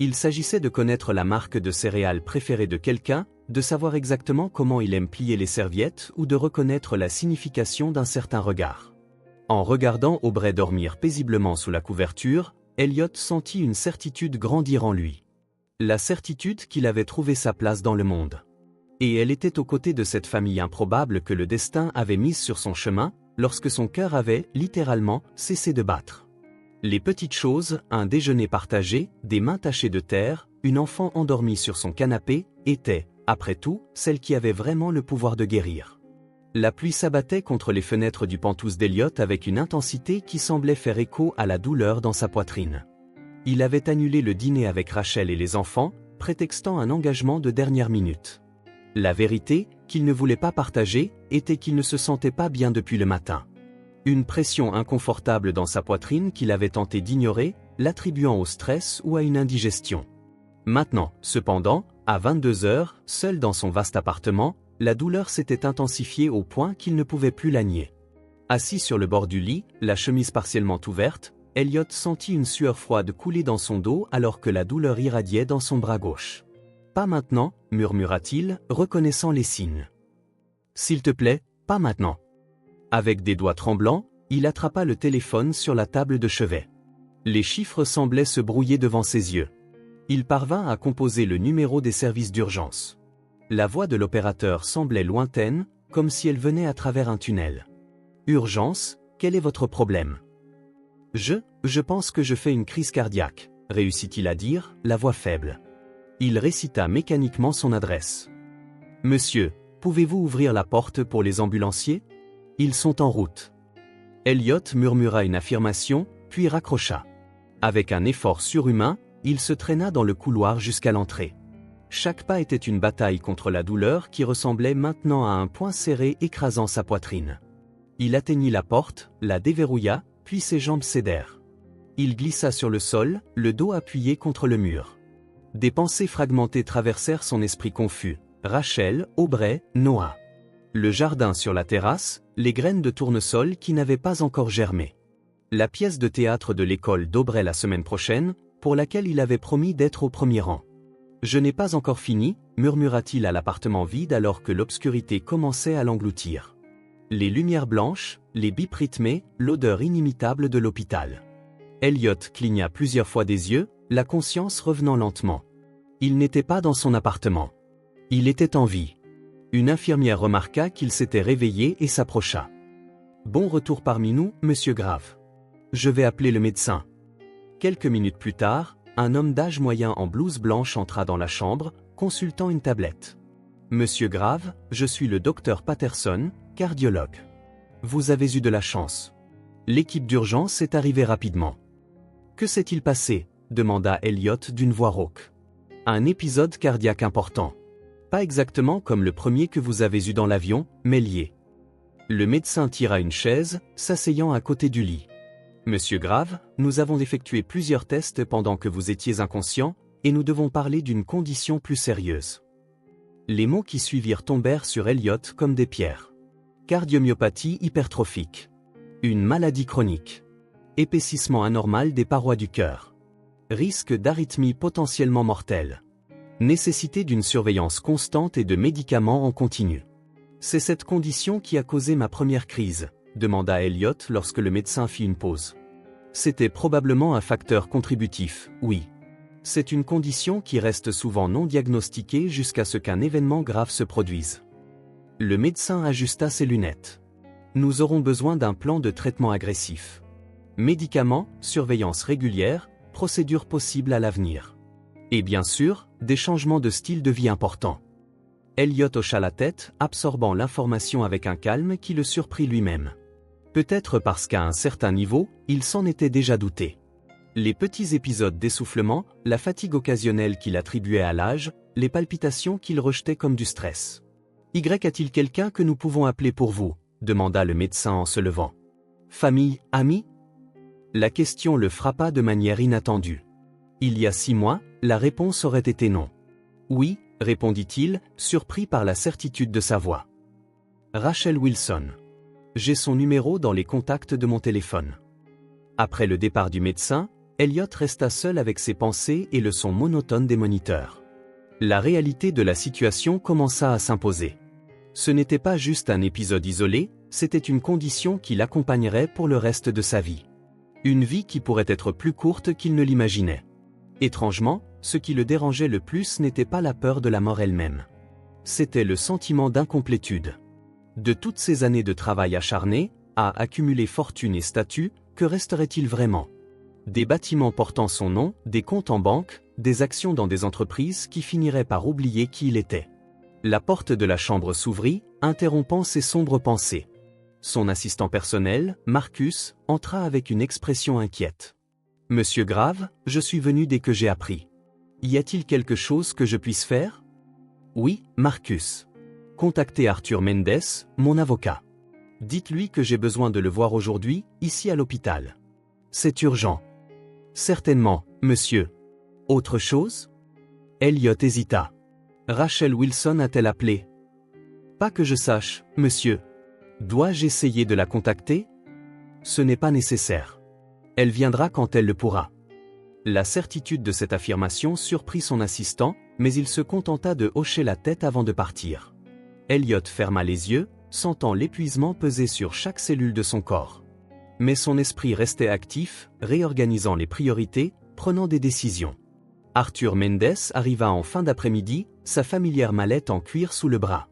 Il s'agissait de connaître la marque de céréales préférée de quelqu'un, de savoir exactement comment il aime plier les serviettes ou de reconnaître la signification d'un certain regard. En regardant Aubrey dormir paisiblement sous la couverture, Elliot sentit une certitude grandir en lui. La certitude qu'il avait trouvé sa place dans le monde. Et elle était aux côtés de cette famille improbable que le destin avait mise sur son chemin, lorsque son cœur avait, littéralement, cessé de battre. Les petites choses, un déjeuner partagé, des mains tachées de terre, une enfant endormie sur son canapé, étaient, après tout, celles qui avaient vraiment le pouvoir de guérir. La pluie s'abattait contre les fenêtres du pantouse d'Elliot avec une intensité qui semblait faire écho à la douleur dans sa poitrine. Il avait annulé le dîner avec Rachel et les enfants, prétextant un engagement de dernière minute. La vérité, qu'il ne voulait pas partager, était qu'il ne se sentait pas bien depuis le matin. Une pression inconfortable dans sa poitrine qu'il avait tenté d'ignorer, l'attribuant au stress ou à une indigestion. Maintenant, cependant, à 22 heures, seul dans son vaste appartement, la douleur s'était intensifiée au point qu'il ne pouvait plus la nier. Assis sur le bord du lit, la chemise partiellement ouverte, Elliot sentit une sueur froide couler dans son dos alors que la douleur irradiait dans son bras gauche. « Pas maintenant », murmura-t-il, reconnaissant les signes. « S'il te plaît, pas maintenant. » Avec des doigts tremblants, il attrapa le téléphone sur la table de chevet. Les chiffres semblaient se brouiller devant ses yeux. Il parvint à composer le numéro des services d'urgence. La voix de l'opérateur semblait lointaine, comme si elle venait à travers un tunnel. « Urgence, quel est votre problème ? » Je pense que je fais une crise cardiaque, réussit-il à dire, la voix faible. Il récita mécaniquement son adresse. « Monsieur, pouvez-vous ouvrir la porte pour les ambulanciers ? Ils sont en route. » Elliot murmura une affirmation, puis raccrocha. Avec un effort surhumain, il se traîna dans le couloir jusqu'à l'entrée. « Chaque pas était une bataille contre la douleur qui ressemblait maintenant à un poing serré écrasant sa poitrine. Il atteignit la porte, la déverrouilla, puis ses jambes cédèrent. Il glissa sur le sol, le dos appuyé contre le mur. Des pensées fragmentées traversèrent son esprit confus. Rachel, Aubrey, Noah. Le jardin sur la terrasse, les graines de tournesol qui n'avaient pas encore germé. La pièce de théâtre de l'école d'Aubrey la semaine prochaine, pour laquelle il avait promis d'être au premier rang. « Je n'ai pas encore fini », murmura-t-il à l'appartement vide alors que l'obscurité commençait à l'engloutir. Les lumières blanches, les bips rythmés, l'odeur inimitable de l'hôpital. Elliot cligna plusieurs fois des yeux, la conscience revenant lentement. Il n'était pas dans son appartement. Il était en vie. Une infirmière remarqua qu'il s'était réveillé et s'approcha. « Bon retour parmi nous, monsieur Grave. Je vais appeler le médecin. » Quelques minutes plus tard, un homme d'âge moyen en blouse blanche entra dans la chambre, consultant une tablette. « Monsieur Grave, je suis le docteur Patterson, cardiologue. Vous avez eu de la chance. L'équipe d'urgence est arrivée rapidement. »« Que s'est-il passé ?» demanda Elliot d'une voix rauque. « Un épisode cardiaque important. Pas exactement comme le premier que vous avez eu dans l'avion, mais lié. » Le médecin tira une chaise, s'asseyant à côté du lit. « Monsieur Grave, nous avons effectué plusieurs tests pendant que vous étiez inconscient, et nous devons parler d'une condition plus sérieuse. » Les mots qui suivirent tombèrent sur Elliot comme des pierres. Cardiomyopathie hypertrophique. Une maladie chronique. Épaississement anormal des parois du cœur. Risque d'arythmie potentiellement mortelle. Nécessité d'une surveillance constante et de médicaments en continu. « C'est cette condition qui a causé ma première crise », demanda Elliot lorsque le médecin fit une pause. « C'était probablement un facteur contributif, oui. C'est une condition qui reste souvent non diagnostiquée jusqu'à ce qu'un événement grave se produise. » Le médecin ajusta ses lunettes. « Nous aurons besoin d'un plan de traitement agressif. Médicaments, surveillance régulière, procédures possibles à l'avenir. Et bien sûr, des changements de style de vie importants. » Elliot hocha la tête, absorbant l'information avec un calme qui le surprit lui-même. Peut-être parce qu'à un certain niveau, il s'en était déjà douté. Les petits épisodes d'essoufflement, la fatigue occasionnelle qu'il attribuait à l'âge, les palpitations qu'il rejetait comme du stress. « Y a-t-il quelqu'un que nous pouvons appeler pour vous ?» demanda le médecin en se levant. « Famille, amis ?» La question le frappa de manière inattendue. Il y a 6 mois, la réponse aurait été non. « Oui », répondit-il, surpris par la certitude de sa voix. « Rachel Wilson. J'ai son numéro dans les contacts de mon téléphone. » Après le départ du médecin, Elliot resta seul avec ses pensées et le son monotone des moniteurs. La réalité de la situation commença à s'imposer. Ce n'était pas juste un épisode isolé, c'était une condition qui l'accompagnerait pour le reste de sa vie. Une vie qui pourrait être plus courte qu'il ne l'imaginait. Étrangement, ce qui le dérangeait le plus n'était pas la peur de la mort elle-même. C'était le sentiment d'incomplétude. De toutes ces années de travail acharné, à accumuler fortune et statut, que resterait-il vraiment ? Des bâtiments portant son nom, des comptes en banque, des actions dans des entreprises qui finiraient par oublier qui il était. La porte de la chambre s'ouvrit, interrompant ses sombres pensées. Son assistant personnel, Marcus, entra avec une expression inquiète. « Monsieur Grave, je suis venu dès que j'ai appris. Y a-t-il quelque chose que je puisse faire ? » « Oui, Marcus. Contactez Arthur Mendes, mon avocat. Dites-lui que j'ai besoin de le voir aujourd'hui, ici à l'hôpital. C'est urgent. »« Certainement, monsieur. Autre chose ?» Elliot hésita. « Rachel Wilson a-t-elle appelé ? » ?»« Pas que je sache, monsieur. Dois-je essayer de la contacter ? » ?»« Ce n'est pas nécessaire. Elle viendra quand elle le pourra. » La certitude de cette affirmation surprit son assistant, mais il se contenta de hocher la tête avant de partir. Elliot ferma les yeux, sentant l'épuisement peser sur chaque cellule de son corps. Mais son esprit restait actif, réorganisant les priorités, prenant des décisions. Arthur Mendes arriva en fin d'après-midi, sa familière mallette en cuir sous le bras.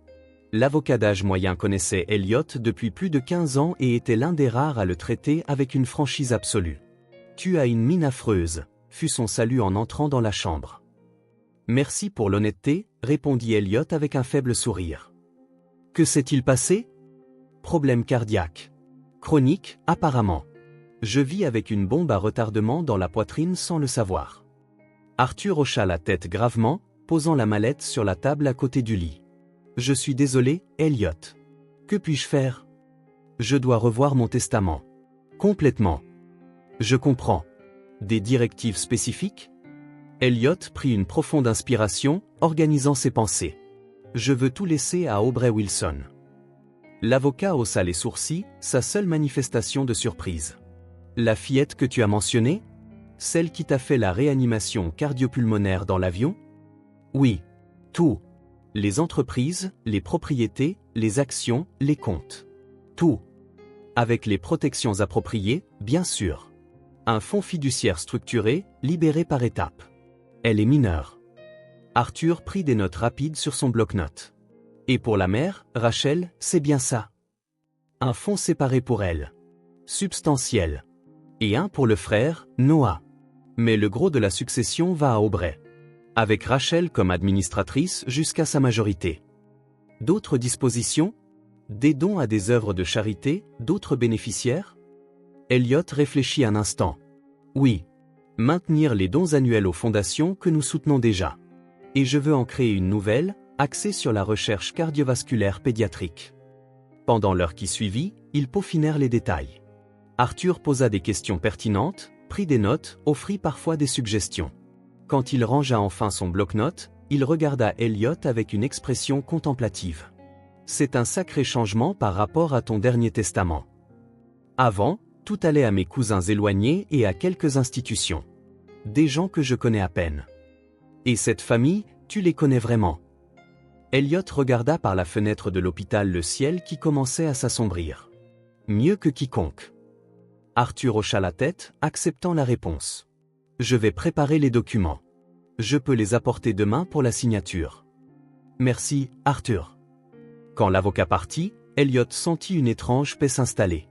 L'avocat d'âge moyen connaissait Elliot depuis plus de 15 ans et était l'un des rares à le traiter avec une franchise absolue. « Tu as une mine affreuse », fut son salut en entrant dans la chambre. « Merci pour l'honnêteté », répondit Elliot avec un faible sourire. « Que s'est-il passé ? » ?»« Problème cardiaque. Chronique, apparemment. Je vis avec une bombe à retardement dans la poitrine sans le savoir. » Arthur hocha la tête gravement, posant la mallette sur la table à côté du lit. Je suis désolé, Elliot. Que puis-je faire? Je dois revoir mon testament. Complètement. Je comprends. Des directives spécifiques? Elliot prit une profonde inspiration, organisant ses pensées. Je veux tout laisser à Aubrey Wilson. L'avocat haussa les sourcils, sa seule manifestation de surprise. La fillette que tu as mentionnée? Celle qui t'a fait la réanimation cardiopulmonaire dans l'avion? Oui. Tout. Les entreprises, les propriétés, les actions, les comptes. Tout. Avec les protections appropriées, bien sûr. Un fonds fiduciaire structuré, libéré par étapes. Elle est mineure. Arthur prit des notes rapides sur son bloc-notes. Et pour la mère, Rachel, c'est bien ça. Un fonds séparé pour elle. Substantiel. Et un pour le frère, Noah. Mais le gros de la succession va à Aubrey. Avec Rachel comme administratrice jusqu'à sa majorité. D'autres dispositions? Des dons à des œuvres de charité, d'autres bénéficiaires? Elliot réfléchit un instant. Oui. Maintenir les dons annuels aux fondations que nous soutenons déjà. Et je veux en créer une nouvelle, axée sur la recherche cardiovasculaire pédiatrique. Pendant l'heure qui suivit, ils peaufinèrent les détails. Arthur posa des questions pertinentes, prit des notes, offrit parfois des suggestions. Quand il rangea enfin son bloc-notes, il regarda Elliot avec une expression contemplative. C'est un sacré changement par rapport à ton dernier testament. Avant, tout allait à mes cousins éloignés et à quelques institutions. Des gens que je connais à peine. Et cette famille, tu les connais vraiment. Elliot regarda par la fenêtre de l'hôpital le ciel qui commençait à s'assombrir. Mieux que quiconque. Arthur hocha la tête, acceptant la réponse. Je vais préparer les documents. Je peux les apporter demain pour la signature. Merci, Arthur. Quand l'avocat partit, Elliot sentit une étrange paix s'installer.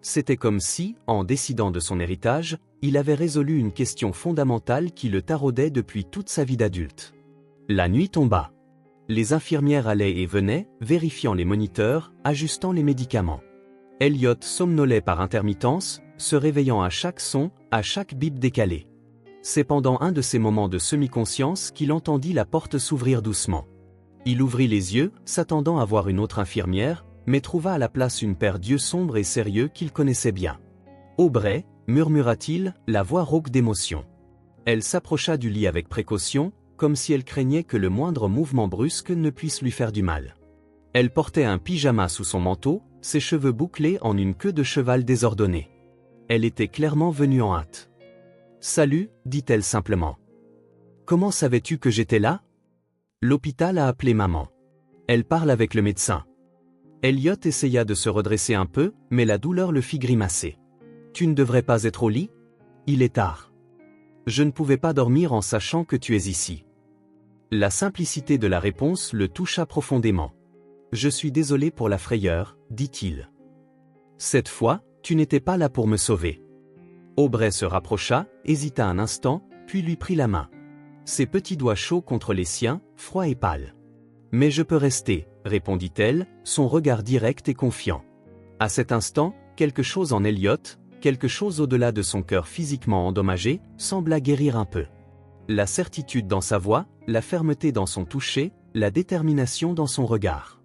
C'était comme si, en décidant de son héritage, il avait résolu une question fondamentale qui le taraudait depuis toute sa vie d'adulte. La nuit tomba. Les infirmières allaient et venaient, vérifiant les moniteurs, ajustant les médicaments. Elliot somnolait par intermittence, se réveillant à chaque son, à chaque bip décalé. C'est pendant un de ces moments de semi-conscience qu'il entendit la porte s'ouvrir doucement. Il ouvrit les yeux, s'attendant à voir une autre infirmière, mais trouva à la place une paire d'yeux sombres et sérieux qu'il connaissait bien. « Aubrey » murmura-t-il, la voix rauque d'émotion. Elle s'approcha du lit avec précaution, comme si elle craignait que le moindre mouvement brusque ne puisse lui faire du mal. Elle portait un pyjama sous son manteau, ses cheveux bouclés en une queue de cheval désordonnée. Elle était clairement venue en hâte. « Salut » dit-elle simplement. « Comment savais-tu que j'étais là ?»« L'hôpital a appelé maman. Elle parle avec le médecin. » Elliot essaya de se redresser un peu, mais la douleur le fit grimacer. « Tu ne devrais pas être au lit? Il est tard. Je ne pouvais pas dormir en sachant que tu es ici. » La simplicité de la réponse le toucha profondément. « Je suis désolé pour la frayeur, » dit-il. « Cette fois, tu n'étais pas là pour me sauver. » Aubrey se rapprocha, hésita un instant, puis lui prit la main. Ses petits doigts chauds contre les siens, froids et pâles. « Mais je peux rester, » répondit-elle, son regard direct et confiant. À cet instant, quelque chose en Elliot, quelque chose au-delà de son cœur physiquement endommagé, sembla guérir un peu. La certitude dans sa voix, la fermeté dans son toucher, la détermination dans son regard.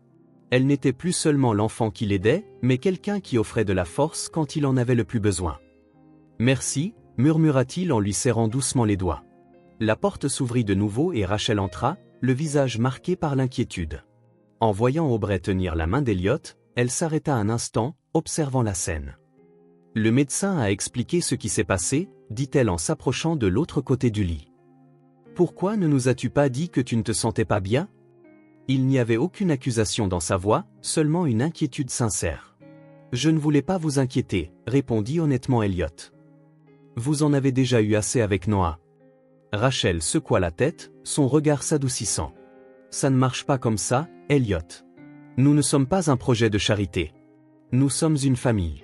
Elle n'était plus seulement l'enfant qui l'aidait, mais quelqu'un qui offrait de la force quand il en avait le plus besoin. « Merci » murmura-t-il en lui serrant doucement les doigts. La porte s'ouvrit de nouveau et Rachel entra, le visage marqué par l'inquiétude. En voyant Aubrey tenir la main d'Elliot, elle s'arrêta un instant, observant la scène. « Le médecin a expliqué ce qui s'est passé » dit-elle en s'approchant de l'autre côté du lit. « Pourquoi ne nous as-tu pas dit que tu ne te sentais pas bien ?» Il n'y avait aucune accusation dans sa voix, seulement une inquiétude sincère. « Je ne voulais pas vous inquiéter » répondit honnêtement Elliot. « Vous en avez déjà eu assez avec Noah. » Rachel secoua la tête, son regard s'adoucissant. « Ça ne marche pas comme ça, Elliot. Nous ne sommes pas un projet de charité. Nous sommes une famille. »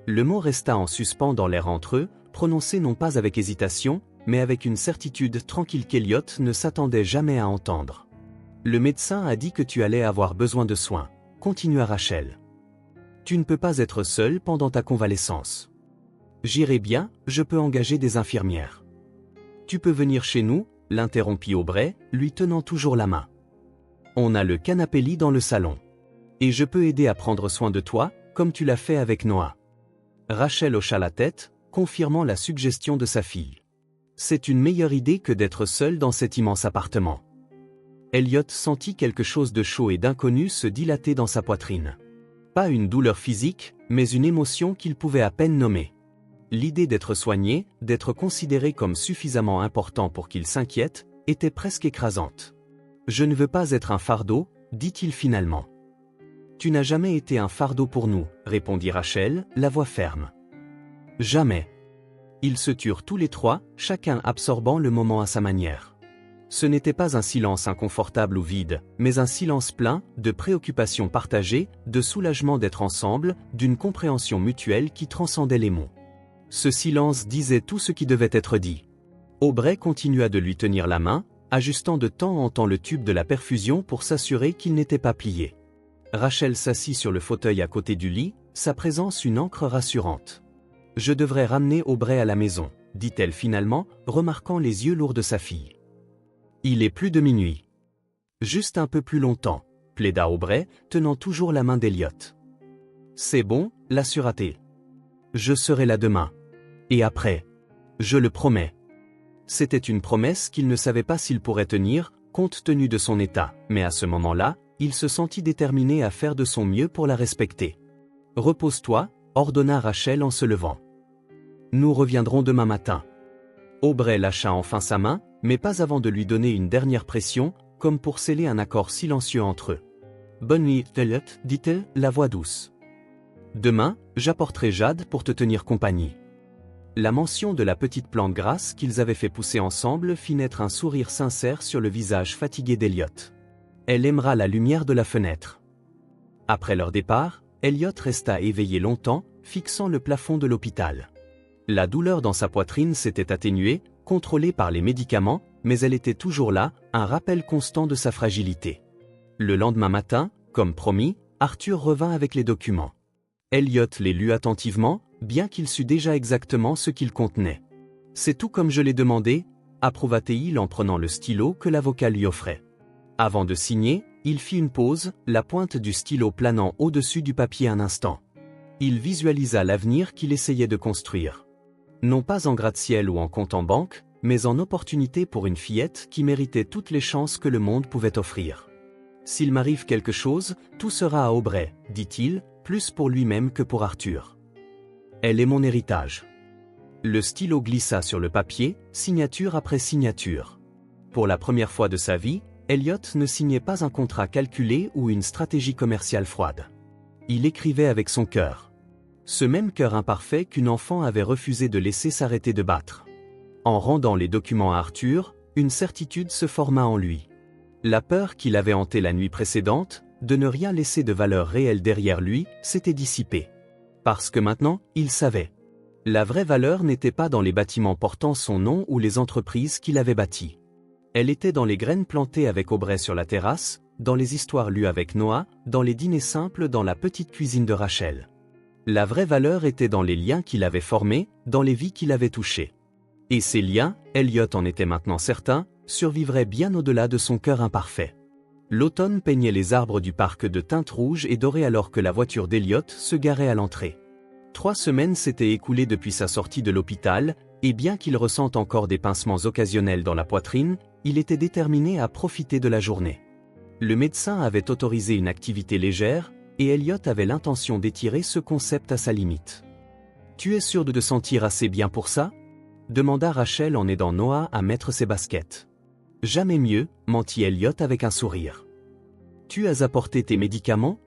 Le mot resta en suspens dans l'air entre eux, prononcé non pas avec hésitation, mais avec une certitude tranquille qu'Elliot ne s'attendait jamais à entendre. « Le médecin a dit que tu allais avoir besoin de soins, » continua Rachel. « Tu ne peux pas être seul pendant ta convalescence. J'irai bien, je peux engager des infirmières. Tu peux venir chez nous, l'interrompit Aubrey, lui tenant toujours la main. On a le canapé-lit dans le salon. Et je peux aider à prendre soin de toi, comme tu l'as fait avec Noah. Rachel hocha la tête, confirmant la suggestion de sa fille. C'est une meilleure idée que d'être seule dans cet immense appartement. Elliot sentit quelque chose de chaud et d'inconnu se dilater dans sa poitrine. Pas une douleur physique, mais une émotion qu'il pouvait à peine nommer. L'idée d'être soigné, d'être considéré comme suffisamment important pour qu'il s'inquiète, était presque écrasante. « Je ne veux pas être un fardeau », dit-il finalement. « Tu n'as jamais été un fardeau pour nous », répondit Rachel, la voix ferme. « Jamais. » Ils se turent tous les trois, chacun absorbant le moment à sa manière. Ce n'était pas un silence inconfortable ou vide, mais un silence plein, de préoccupations partagées, de soulagement d'être ensemble, d'une compréhension mutuelle qui transcendait les mots. Ce silence disait tout ce qui devait être dit. Aubrey continua de lui tenir la main, ajustant de temps en temps le tube de la perfusion pour s'assurer qu'il n'était pas plié. Rachel s'assit sur le fauteuil à côté du lit, sa présence une ancre rassurante. « Je devrais ramener Aubrey à la maison », dit-elle finalement, remarquant les yeux lourds de sa fille. « Il est plus de minuit. »« Juste un peu plus longtemps », plaida Aubrey, tenant toujours la main d'Elliot. « C'est bon, l'assura-t-il. Je serai là demain. Et après. Je le promets. » C'était une promesse qu'il ne savait pas s'il pourrait tenir, compte tenu de son état, mais à ce moment-là, il se sentit déterminé à faire de son mieux pour la respecter. « Repose-toi », ordonna Rachel en se levant. « Nous reviendrons demain matin. » Aubrey lâcha enfin sa main, mais pas avant de lui donner une dernière pression, comme pour sceller un accord silencieux entre eux. « Bonne nuit, Elliot, dit-elle, la voix douce. « Demain, j'apporterai Jade pour te tenir compagnie. » La mention de la petite plante grasse qu'ils avaient fait pousser ensemble fit naître un sourire sincère sur le visage fatigué d'Elliot. Elle aimera la lumière de la fenêtre. Après leur départ, Elliot resta éveillé longtemps, fixant le plafond de l'hôpital. La douleur dans sa poitrine s'était atténuée, contrôlée par les médicaments, mais elle était toujours là, un rappel constant de sa fragilité. Le lendemain matin, comme promis, Arthur revint avec les documents. Elliot les lut attentivement, bien qu'il sût déjà exactement ce qu'ils contenaient. « C'est tout comme je l'ai demandé », approuva-t-il en prenant le stylo que l'avocat lui offrait. Avant de signer, il fit une pause, la pointe du stylo planant au-dessus du papier un instant. Il visualisa l'avenir qu'il essayait de construire. Non pas en gratte-ciel ou en compte en banque, mais en opportunité pour une fillette qui méritait toutes les chances que le monde pouvait offrir. « S'il m'arrive quelque chose, tout sera à Aubrey », dit-il, plus pour lui-même que pour Arthur. « Elle est mon héritage. » Le stylo glissa sur le papier, signature après signature. Pour la première fois de sa vie, Elliot ne signait pas un contrat calculé ou une stratégie commerciale froide. Il écrivait avec son cœur. Ce même cœur imparfait qu'une enfant avait refusé de laisser s'arrêter de battre. En rendant les documents à Arthur, une certitude se forma en lui. La peur qu'il avait hantée la nuit précédente, de ne rien laisser de valeur réelle derrière lui, s'était dissipée. Parce que maintenant, il savait. La vraie valeur n'était pas dans les bâtiments portant son nom ou les entreprises qu'il avait bâties. Elle était dans les graines plantées avec Aubrey sur la terrasse, dans les histoires lues avec Noah, dans les dîners simples dans la petite cuisine de Rachel. La vraie valeur était dans les liens qu'il avait formés, dans les vies qu'il avait touchées. Et ces liens, Elliot en était maintenant certain, survivraient bien au-delà de son cœur imparfait. L'automne peignait les arbres du parc de teintes rouges et dorées alors que la voiture d'Elliot se garait à l'entrée. 3 semaines s'étaient écoulées depuis sa sortie de l'hôpital, et bien qu'il ressente encore des pincements occasionnels dans la poitrine, il était déterminé à profiter de la journée. Le médecin avait autorisé une activité légère, et Elliot avait l'intention d'étirer ce concept à sa limite. « Tu es sûr de te sentir assez bien pour ça ?» demanda Rachel en aidant Noah à mettre ses baskets. « Jamais mieux, mentit Elliot avec un sourire. « Tu as apporté tes médicaments ?»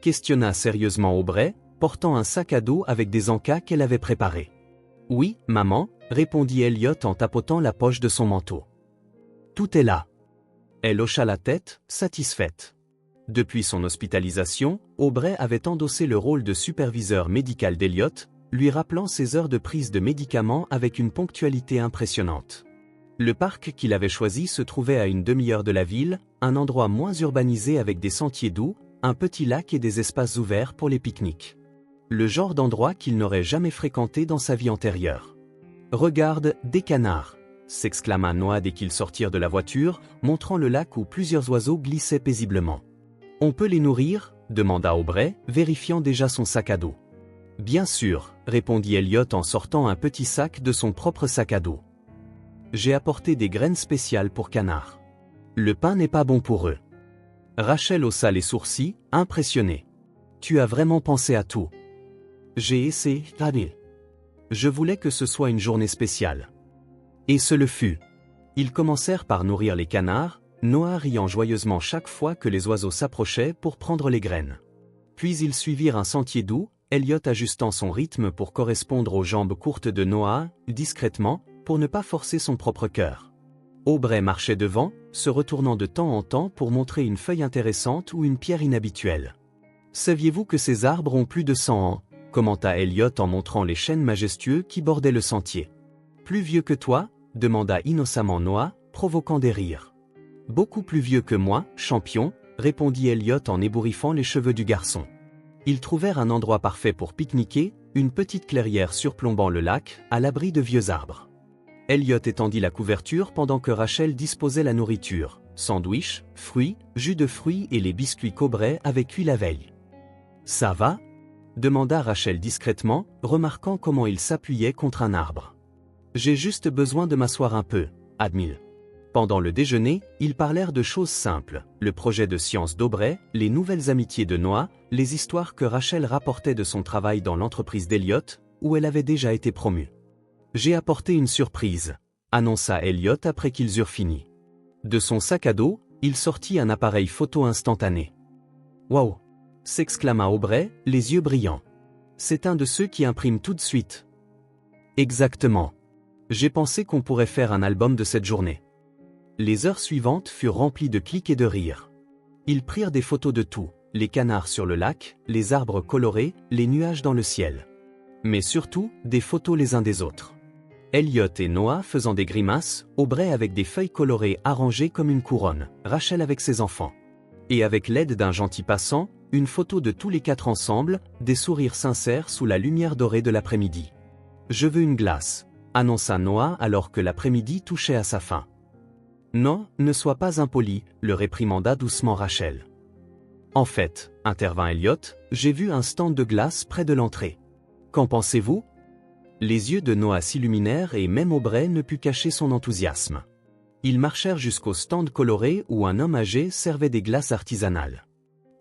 questionna sérieusement Aubrey, portant un sac à dos avec des encas qu'elle avait préparés. « Oui, maman », répondit Elliot en tapotant la poche de son manteau. « Tout est là. » Elle hocha la tête, satisfaite. Depuis son hospitalisation, Aubrey avait endossé le rôle de superviseur médical d'Elliot, lui rappelant ses heures de prise de médicaments avec une ponctualité impressionnante. Le parc qu'il avait choisi se trouvait à une demi-heure de la ville, un endroit moins urbanisé avec des sentiers doux, un petit lac et des espaces ouverts pour les pique-niques. Le genre d'endroit qu'il n'aurait jamais fréquenté dans sa vie antérieure. « Regarde, des canards !» s'exclama Noah dès qu'ils sortirent de la voiture, montrant le lac où plusieurs oiseaux glissaient paisiblement. On peut les nourrir? Demanda Aubrey, vérifiant déjà son sac à dos. Bien sûr, répondit Elliot en sortant un petit sac de son propre sac à dos. J'ai apporté des graines spéciales pour canards. Le pain n'est pas bon pour eux. Rachel haussa les sourcils, impressionnée. Tu as vraiment pensé à tout. J'ai essayé, Daniel. Je voulais que ce soit une journée spéciale. Et ce le fut. Ils commencèrent par nourrir les canards, Noah riant joyeusement chaque fois que les oiseaux s'approchaient pour prendre les graines. Puis ils suivirent un sentier doux, Elliot ajustant son rythme pour correspondre aux jambes courtes de Noah, discrètement, pour ne pas forcer son propre cœur. Aubrey marchait devant, se retournant de temps en temps pour montrer une feuille intéressante ou une pierre inhabituelle. Saviez-vous que ces arbres ont plus de 100 ans? Commenta Elliot en montrant les chênes majestueux qui bordaient le sentier. Plus vieux que toi? Demanda innocemment Noah, provoquant des rires. Beaucoup plus vieux que moi, champion, répondit Elliot en ébouriffant les cheveux du garçon. Ils trouvèrent un endroit parfait pour pique-niquer, une petite clairière surplombant le lac, à l'abri de vieux arbres. Elliot étendit la couverture pendant que Rachel disposait la nourriture, sandwichs, fruits, jus de fruits et les biscuits qu'Aubrey avait cuits la veille. Ça va? Demanda Rachel discrètement, remarquant comment il s'appuyait contre un arbre. J'ai juste besoin de m'asseoir un peu, admit-il. Pendant le déjeuner, ils parlèrent de choses simples, le projet de science d'Aubrey, les nouvelles amitiés de Noah, les histoires que Rachel rapportait de son travail dans l'entreprise d'Elliot, où elle avait déjà été promue. J'ai apporté une surprise, annonça Elliot après qu'ils eurent fini. De son sac à dos, il sortit un appareil photo instantané. Waouh! S'exclama Aubrey, les yeux brillants. C'est un de ceux qui impriment tout de suite. Exactement. J'ai pensé qu'on pourrait faire un album de cette journée. Les heures suivantes furent remplies de clics et de rires. Ils prirent des photos de tout, les canards sur le lac, les arbres colorés, les nuages dans le ciel. Mais surtout, des photos les uns des autres. Elliot et Noah faisant des grimaces, Aubrey avec des feuilles colorées arrangées comme une couronne, Rachel avec ses enfants. Et avec l'aide d'un gentil passant, une photo de tous les quatre ensemble, des sourires sincères sous la lumière dorée de l'après-midi. Je veux une glace, annonça Noah alors que l'après-midi touchait à sa fin. Non, ne sois pas impoli, le réprimanda doucement Rachel. En fait, intervint Elliot, j'ai vu un stand de glace près de l'entrée. Qu'en pensez-vous? Les yeux de Noah s'illuminèrent et même Aubrey ne put cacher son enthousiasme. Ils marchèrent jusqu'au stand coloré où un homme âgé servait des glaces artisanales.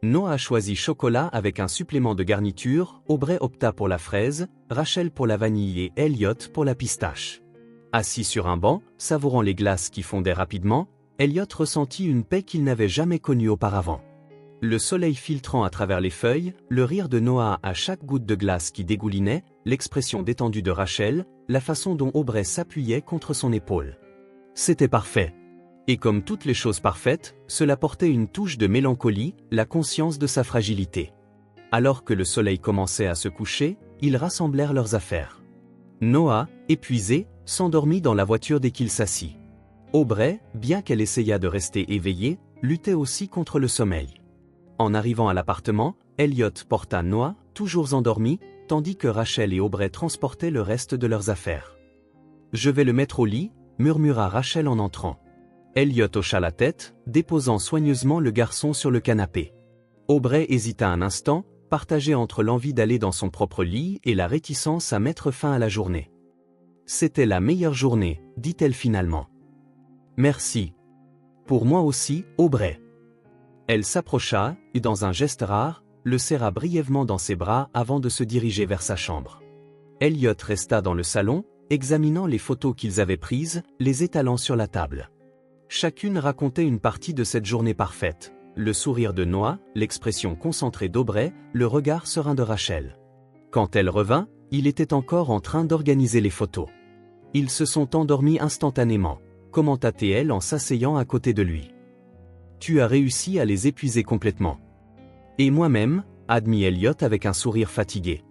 Noah choisit chocolat avec un supplément de garniture, Aubrey opta pour la fraise, Rachel pour la vanille et Elliot pour la pistache. Assis sur un banc, savourant les glaces qui fondaient rapidement, Elliot ressentit une paix qu'il n'avait jamais connue auparavant. Le soleil filtrant à travers les feuilles, le rire de Noah à chaque goutte de glace qui dégoulinait, l'expression détendue de Rachel, la façon dont Aubrey s'appuyait contre son épaule. C'était parfait. Et comme toutes les choses parfaites, cela portait une touche de mélancolie, la conscience de sa fragilité. Alors que le soleil commençait à se coucher, ils rassemblèrent leurs affaires. Noah, épuisé, s'endormit dans la voiture dès qu'il s'assit. Aubrey, bien qu'elle essayât de rester éveillée, luttait aussi contre le sommeil. En arrivant à l'appartement, Elliot porta Noah, toujours endormi, tandis que Rachel et Aubrey transportaient le reste de leurs affaires. « Je vais le mettre au lit », murmura Rachel en entrant. Elliot hocha la tête, déposant soigneusement le garçon sur le canapé. Aubrey hésita un instant, partagé entre l'envie d'aller dans son propre lit et la réticence à mettre fin à la journée. C'était la meilleure journée, dit-elle finalement. Merci. Pour moi aussi, Aubrey. Elle s'approcha, et dans un geste rare, le serra brièvement dans ses bras avant de se diriger vers sa chambre. Elliot resta dans le salon, examinant les photos qu'ils avaient prises, les étalant sur la table. Chacune racontait une partie de cette journée parfaite. Le sourire de Noah, l'expression concentrée d'Aubrey, le regard serein de Rachel. Quand elle revint, il était encore en train d'organiser les photos. Ils se sont endormis instantanément, commenta-t-elle en s'asseyant à côté de lui. Tu as réussi à les épuiser complètement. Et moi-même, admit Elliot avec un sourire fatigué.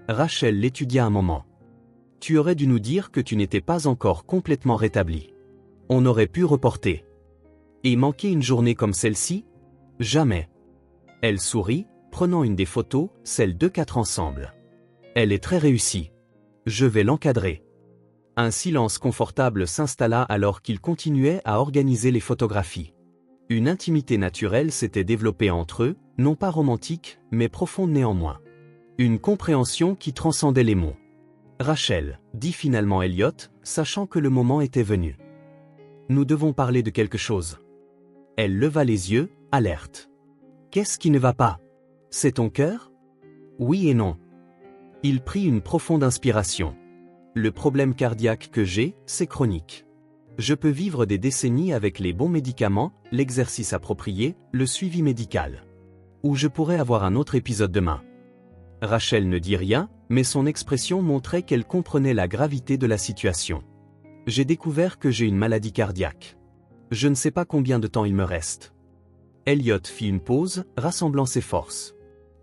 Rachel l'étudia un moment. Tu aurais dû nous dire que tu n'étais pas encore complètement rétabli. On aurait pu reporter. Et manquer une journée comme celle-ci? Jamais. Elle sourit, prenant une des photos, celle d'eux quatre ensemble. Elle est très réussie. Je vais l'encadrer. Un silence confortable s'installa alors qu'ils continuaient à organiser les photographies. Une intimité naturelle s'était développée entre eux, non pas romantique, mais profonde néanmoins. Une compréhension qui transcendait les mots. « Rachel », dit finalement Elliot, sachant que le moment était venu. « Nous devons parler de quelque chose. » Elle leva les yeux, alerte. « Qu'est-ce qui ne va pas? C'est ton cœur? » Oui et non. Il prit une profonde inspiration. Le problème cardiaque que j'ai, c'est chronique. Je peux vivre des décennies avec les bons médicaments, l'exercice approprié, le suivi médical. Ou je pourrais avoir un autre épisode demain. Rachel ne dit rien, mais son expression montrait qu'elle comprenait la gravité de la situation. J'ai découvert que j'ai une maladie cardiaque. Je ne sais pas combien de temps il me reste. Elliot fit une pause, rassemblant ses forces.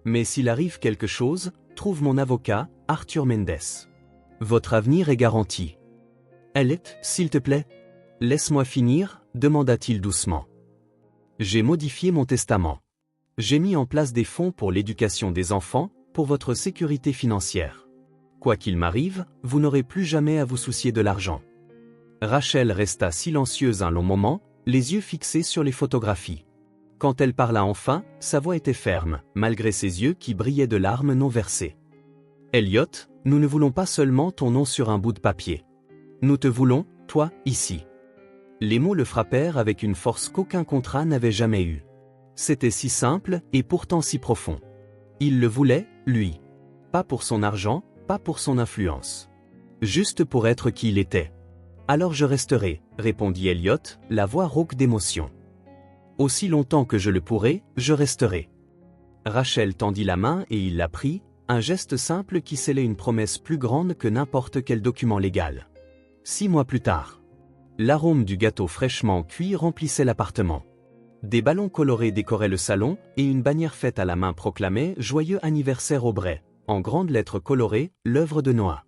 Mais s'il arrive quelque chose, trouve mon avocat, Arthur Mendes. Votre avenir est garanti. Elliot, s'il te plaît. Laisse-moi finir, demanda-t-il doucement. J'ai modifié mon testament. J'ai mis en place des fonds pour l'éducation des enfants, pour votre sécurité financière. Quoi qu'il m'arrive, vous n'aurez plus jamais à vous soucier de l'argent. Rachel resta silencieuse un long moment, les yeux fixés sur les photographies. Quand elle parla enfin, sa voix était ferme, malgré ses yeux qui brillaient de larmes non versées. Elliot, nous ne voulons pas seulement ton nom sur un bout de papier. Nous te voulons, toi, ici. Les mots le frappèrent avec une force qu'aucun contrat n'avait jamais eue. C'était si simple et pourtant si profond. Il le voulait, lui. Pas pour son argent, pas pour son influence. Juste pour être qui il était. Alors je resterai, répondit Elliot, la voix rauque d'émotion. Aussi longtemps que je le pourrai, je resterai. Rachel tendit la main et il la prit, un geste simple qui scellait une promesse plus grande que n'importe quel document légal. 6 mois plus tard. L'arôme du gâteau fraîchement cuit remplissait l'appartement. Des ballons colorés décoraient le salon et une bannière faite à la main proclamait « Joyeux anniversaire Aubrey », en grandes lettres colorées, l'œuvre de Noah.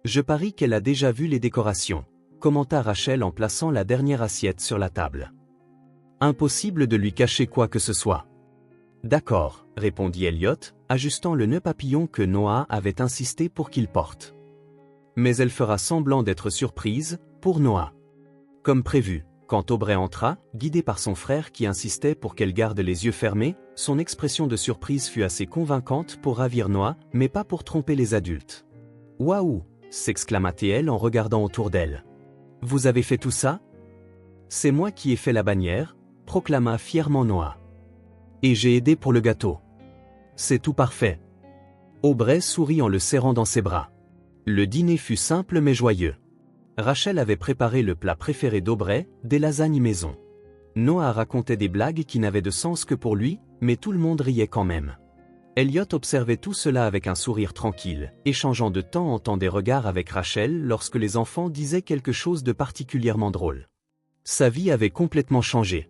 Je parie qu'elle a déjà vu les décorations, commenta Rachel en plaçant la dernière assiette sur la table. Impossible de lui cacher quoi que ce soit. D'accord, répondit Elliot, ajustant le nœud papillon que Noah avait insisté pour qu'il porte. Mais elle fera semblant d'être surprise, pour Noah. Comme prévu. Quand Aubrey entra, guidé par son frère qui insistait pour qu'elle garde les yeux fermés, son expression de surprise fut assez convaincante pour ravir Noah, mais pas pour tromper les adultes. « Waouh !» s'exclama-t-elle en regardant autour d'elle. « Vous avez fait tout ça ? » « C'est moi qui ai fait la bannière », proclama fièrement Noah. « Et j'ai aidé pour le gâteau. »« C'est tout parfait. » Aubrey sourit en le serrant dans ses bras. Le dîner fut simple mais joyeux. Rachel avait préparé le plat préféré d'Aubrey, des lasagnes maison. Noah racontait des blagues qui n'avaient de sens que pour lui, mais tout le monde riait quand même. Elliot observait tout cela avec un sourire tranquille, échangeant de temps en temps des regards avec Rachel lorsque les enfants disaient quelque chose de particulièrement drôle. Sa vie avait complètement changé.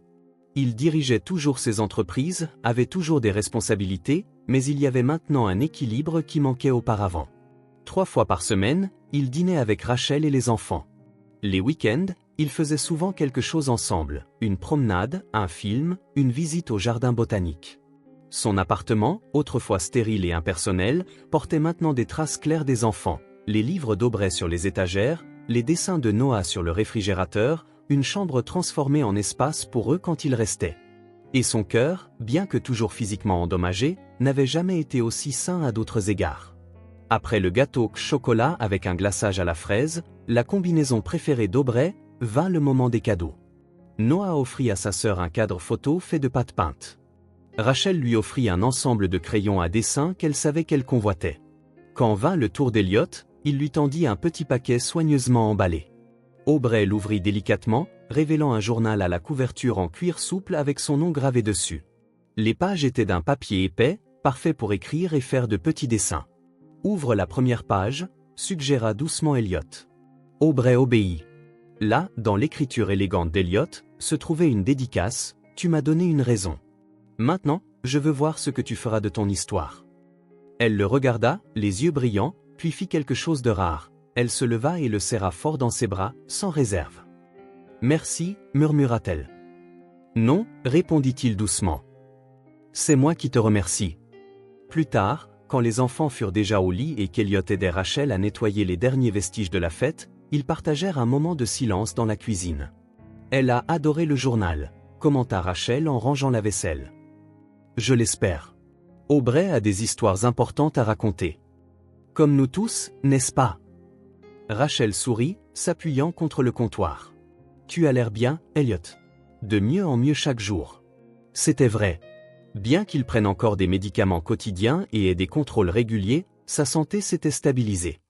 Il dirigeait toujours ses entreprises, avait toujours des responsabilités, mais il y avait maintenant un équilibre qui manquait auparavant. 3 fois par semaine, il dînait avec Rachel et les enfants. Les week-ends, ils faisaient souvent quelque chose ensemble, une promenade, un film, une visite au jardin botanique. Son appartement, autrefois stérile et impersonnel, portait maintenant des traces claires des enfants, les livres d'Aubrey sur les étagères, les dessins de Noah sur le réfrigérateur, une chambre transformée en espace pour eux quand ils restaient. Et son cœur, bien que toujours physiquement endommagé, n'avait jamais été aussi sain à d'autres égards. Après le gâteau chocolat avec un glaçage à la fraise, la combinaison préférée d'Aubrey, vint le moment des cadeaux. Noah offrit à sa sœur un cadre photo fait de pâte peinte. Rachel lui offrit un ensemble de crayons à dessin qu'elle savait qu'elle convoitait. Quand vint le tour d'Elliot, il lui tendit un petit paquet soigneusement emballé. Aubrey l'ouvrit délicatement, révélant un journal à la couverture en cuir souple avec son nom gravé dessus. Les pages étaient d'un papier épais, parfait pour écrire et faire de petits dessins. « Ouvre la première page », suggéra doucement Elliot. Aubrey obéit. Là, dans l'écriture élégante d'Elliot, se trouvait une dédicace « Tu m'as donné une raison. Maintenant, je veux voir ce que tu feras de ton histoire. » Elle le regarda, les yeux brillants, puis fit quelque chose de rare. Elle se leva et le serra fort dans ses bras, sans réserve. « Merci, murmura-t-elle. « Non, répondit-il doucement. C'est moi qui te remercie. » Plus tard, quand les enfants furent déjà au lit et qu'Elliot aidait Rachel à nettoyer les derniers vestiges de la fête, ils partagèrent un moment de silence dans la cuisine. Elle a adoré le journal, commenta Rachel en rangeant la vaisselle. Je l'espère. Aubrey a des histoires importantes à raconter. Comme nous tous, n'est-ce pas? Rachel sourit, s'appuyant contre le comptoir. Tu as l'air bien, Elliot. De mieux en mieux chaque jour. C'était vrai. Bien qu'il prenne encore des médicaments quotidiens et ait des contrôles réguliers, sa santé s'était stabilisée.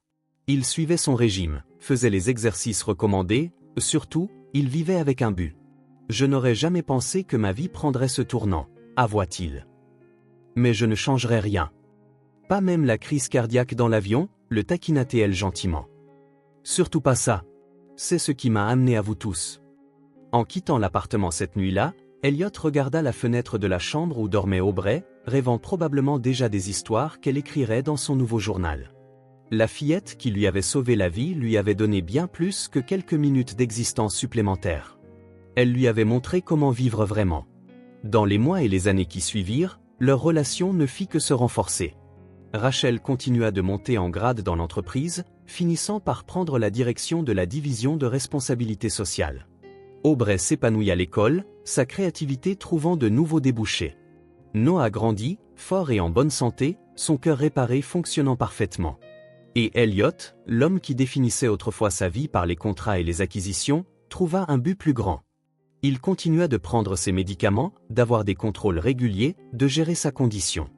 Il suivait son régime, faisait les exercices recommandés, surtout, il vivait avec un but. Je n'aurais jamais pensé que ma vie prendrait ce tournant, avoua-t-il. Mais je ne changerai rien. Pas même la crise cardiaque dans l'avion, le taquina-t-elle gentiment. Surtout pas ça. C'est ce qui m'a amené à vous tous. En quittant l'appartement cette nuit-là, Elliot regarda la fenêtre de la chambre où dormait Aubrey, rêvant probablement déjà des histoires qu'elle écrirait dans son nouveau journal. La fillette qui lui avait sauvé la vie lui avait donné bien plus que quelques minutes d'existence supplémentaires. Elle lui avait montré comment vivre vraiment. Dans les mois et les années qui suivirent, leur relation ne fit que se renforcer. Rachel continua de monter en grade dans l'entreprise, finissant par prendre la direction de la division de responsabilité sociale. Aubrey s'épanouit à l'école, sa créativité trouvant de nouveaux débouchés. Noah grandit, fort et en bonne santé, son cœur réparé fonctionnant parfaitement. Et Elliot, l'homme qui définissait autrefois sa vie par les contrats et les acquisitions, trouva un but plus grand. Il continua de prendre ses médicaments, d'avoir des contrôles réguliers, de gérer sa condition.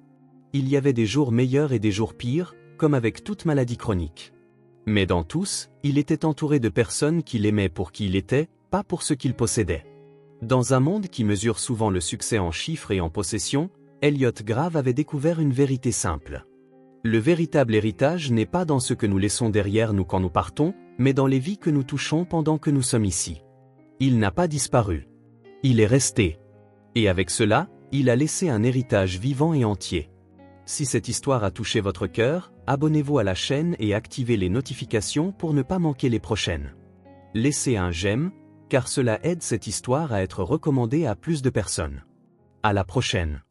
Il y avait des jours meilleurs et des jours pires, comme avec toute maladie chronique. Mais dans tous, il était entouré de personnes qui l'aimaient pour qui il était, pas pour ce qu'il possédait. Dans un monde qui mesure souvent le succès en chiffres et en possessions, Elliot Grave avait découvert une vérité simple. Le véritable héritage n'est pas dans ce que nous laissons derrière nous quand nous partons, mais dans les vies que nous touchons pendant que nous sommes ici. Il n'a pas disparu. Il est resté. Et avec cela, il a laissé un héritage vivant et entier. Si cette histoire a touché votre cœur, abonnez-vous à la chaîne et activez les notifications pour ne pas manquer les prochaines. Laissez un j'aime, car cela aide cette histoire à être recommandée à plus de personnes. À la prochaine.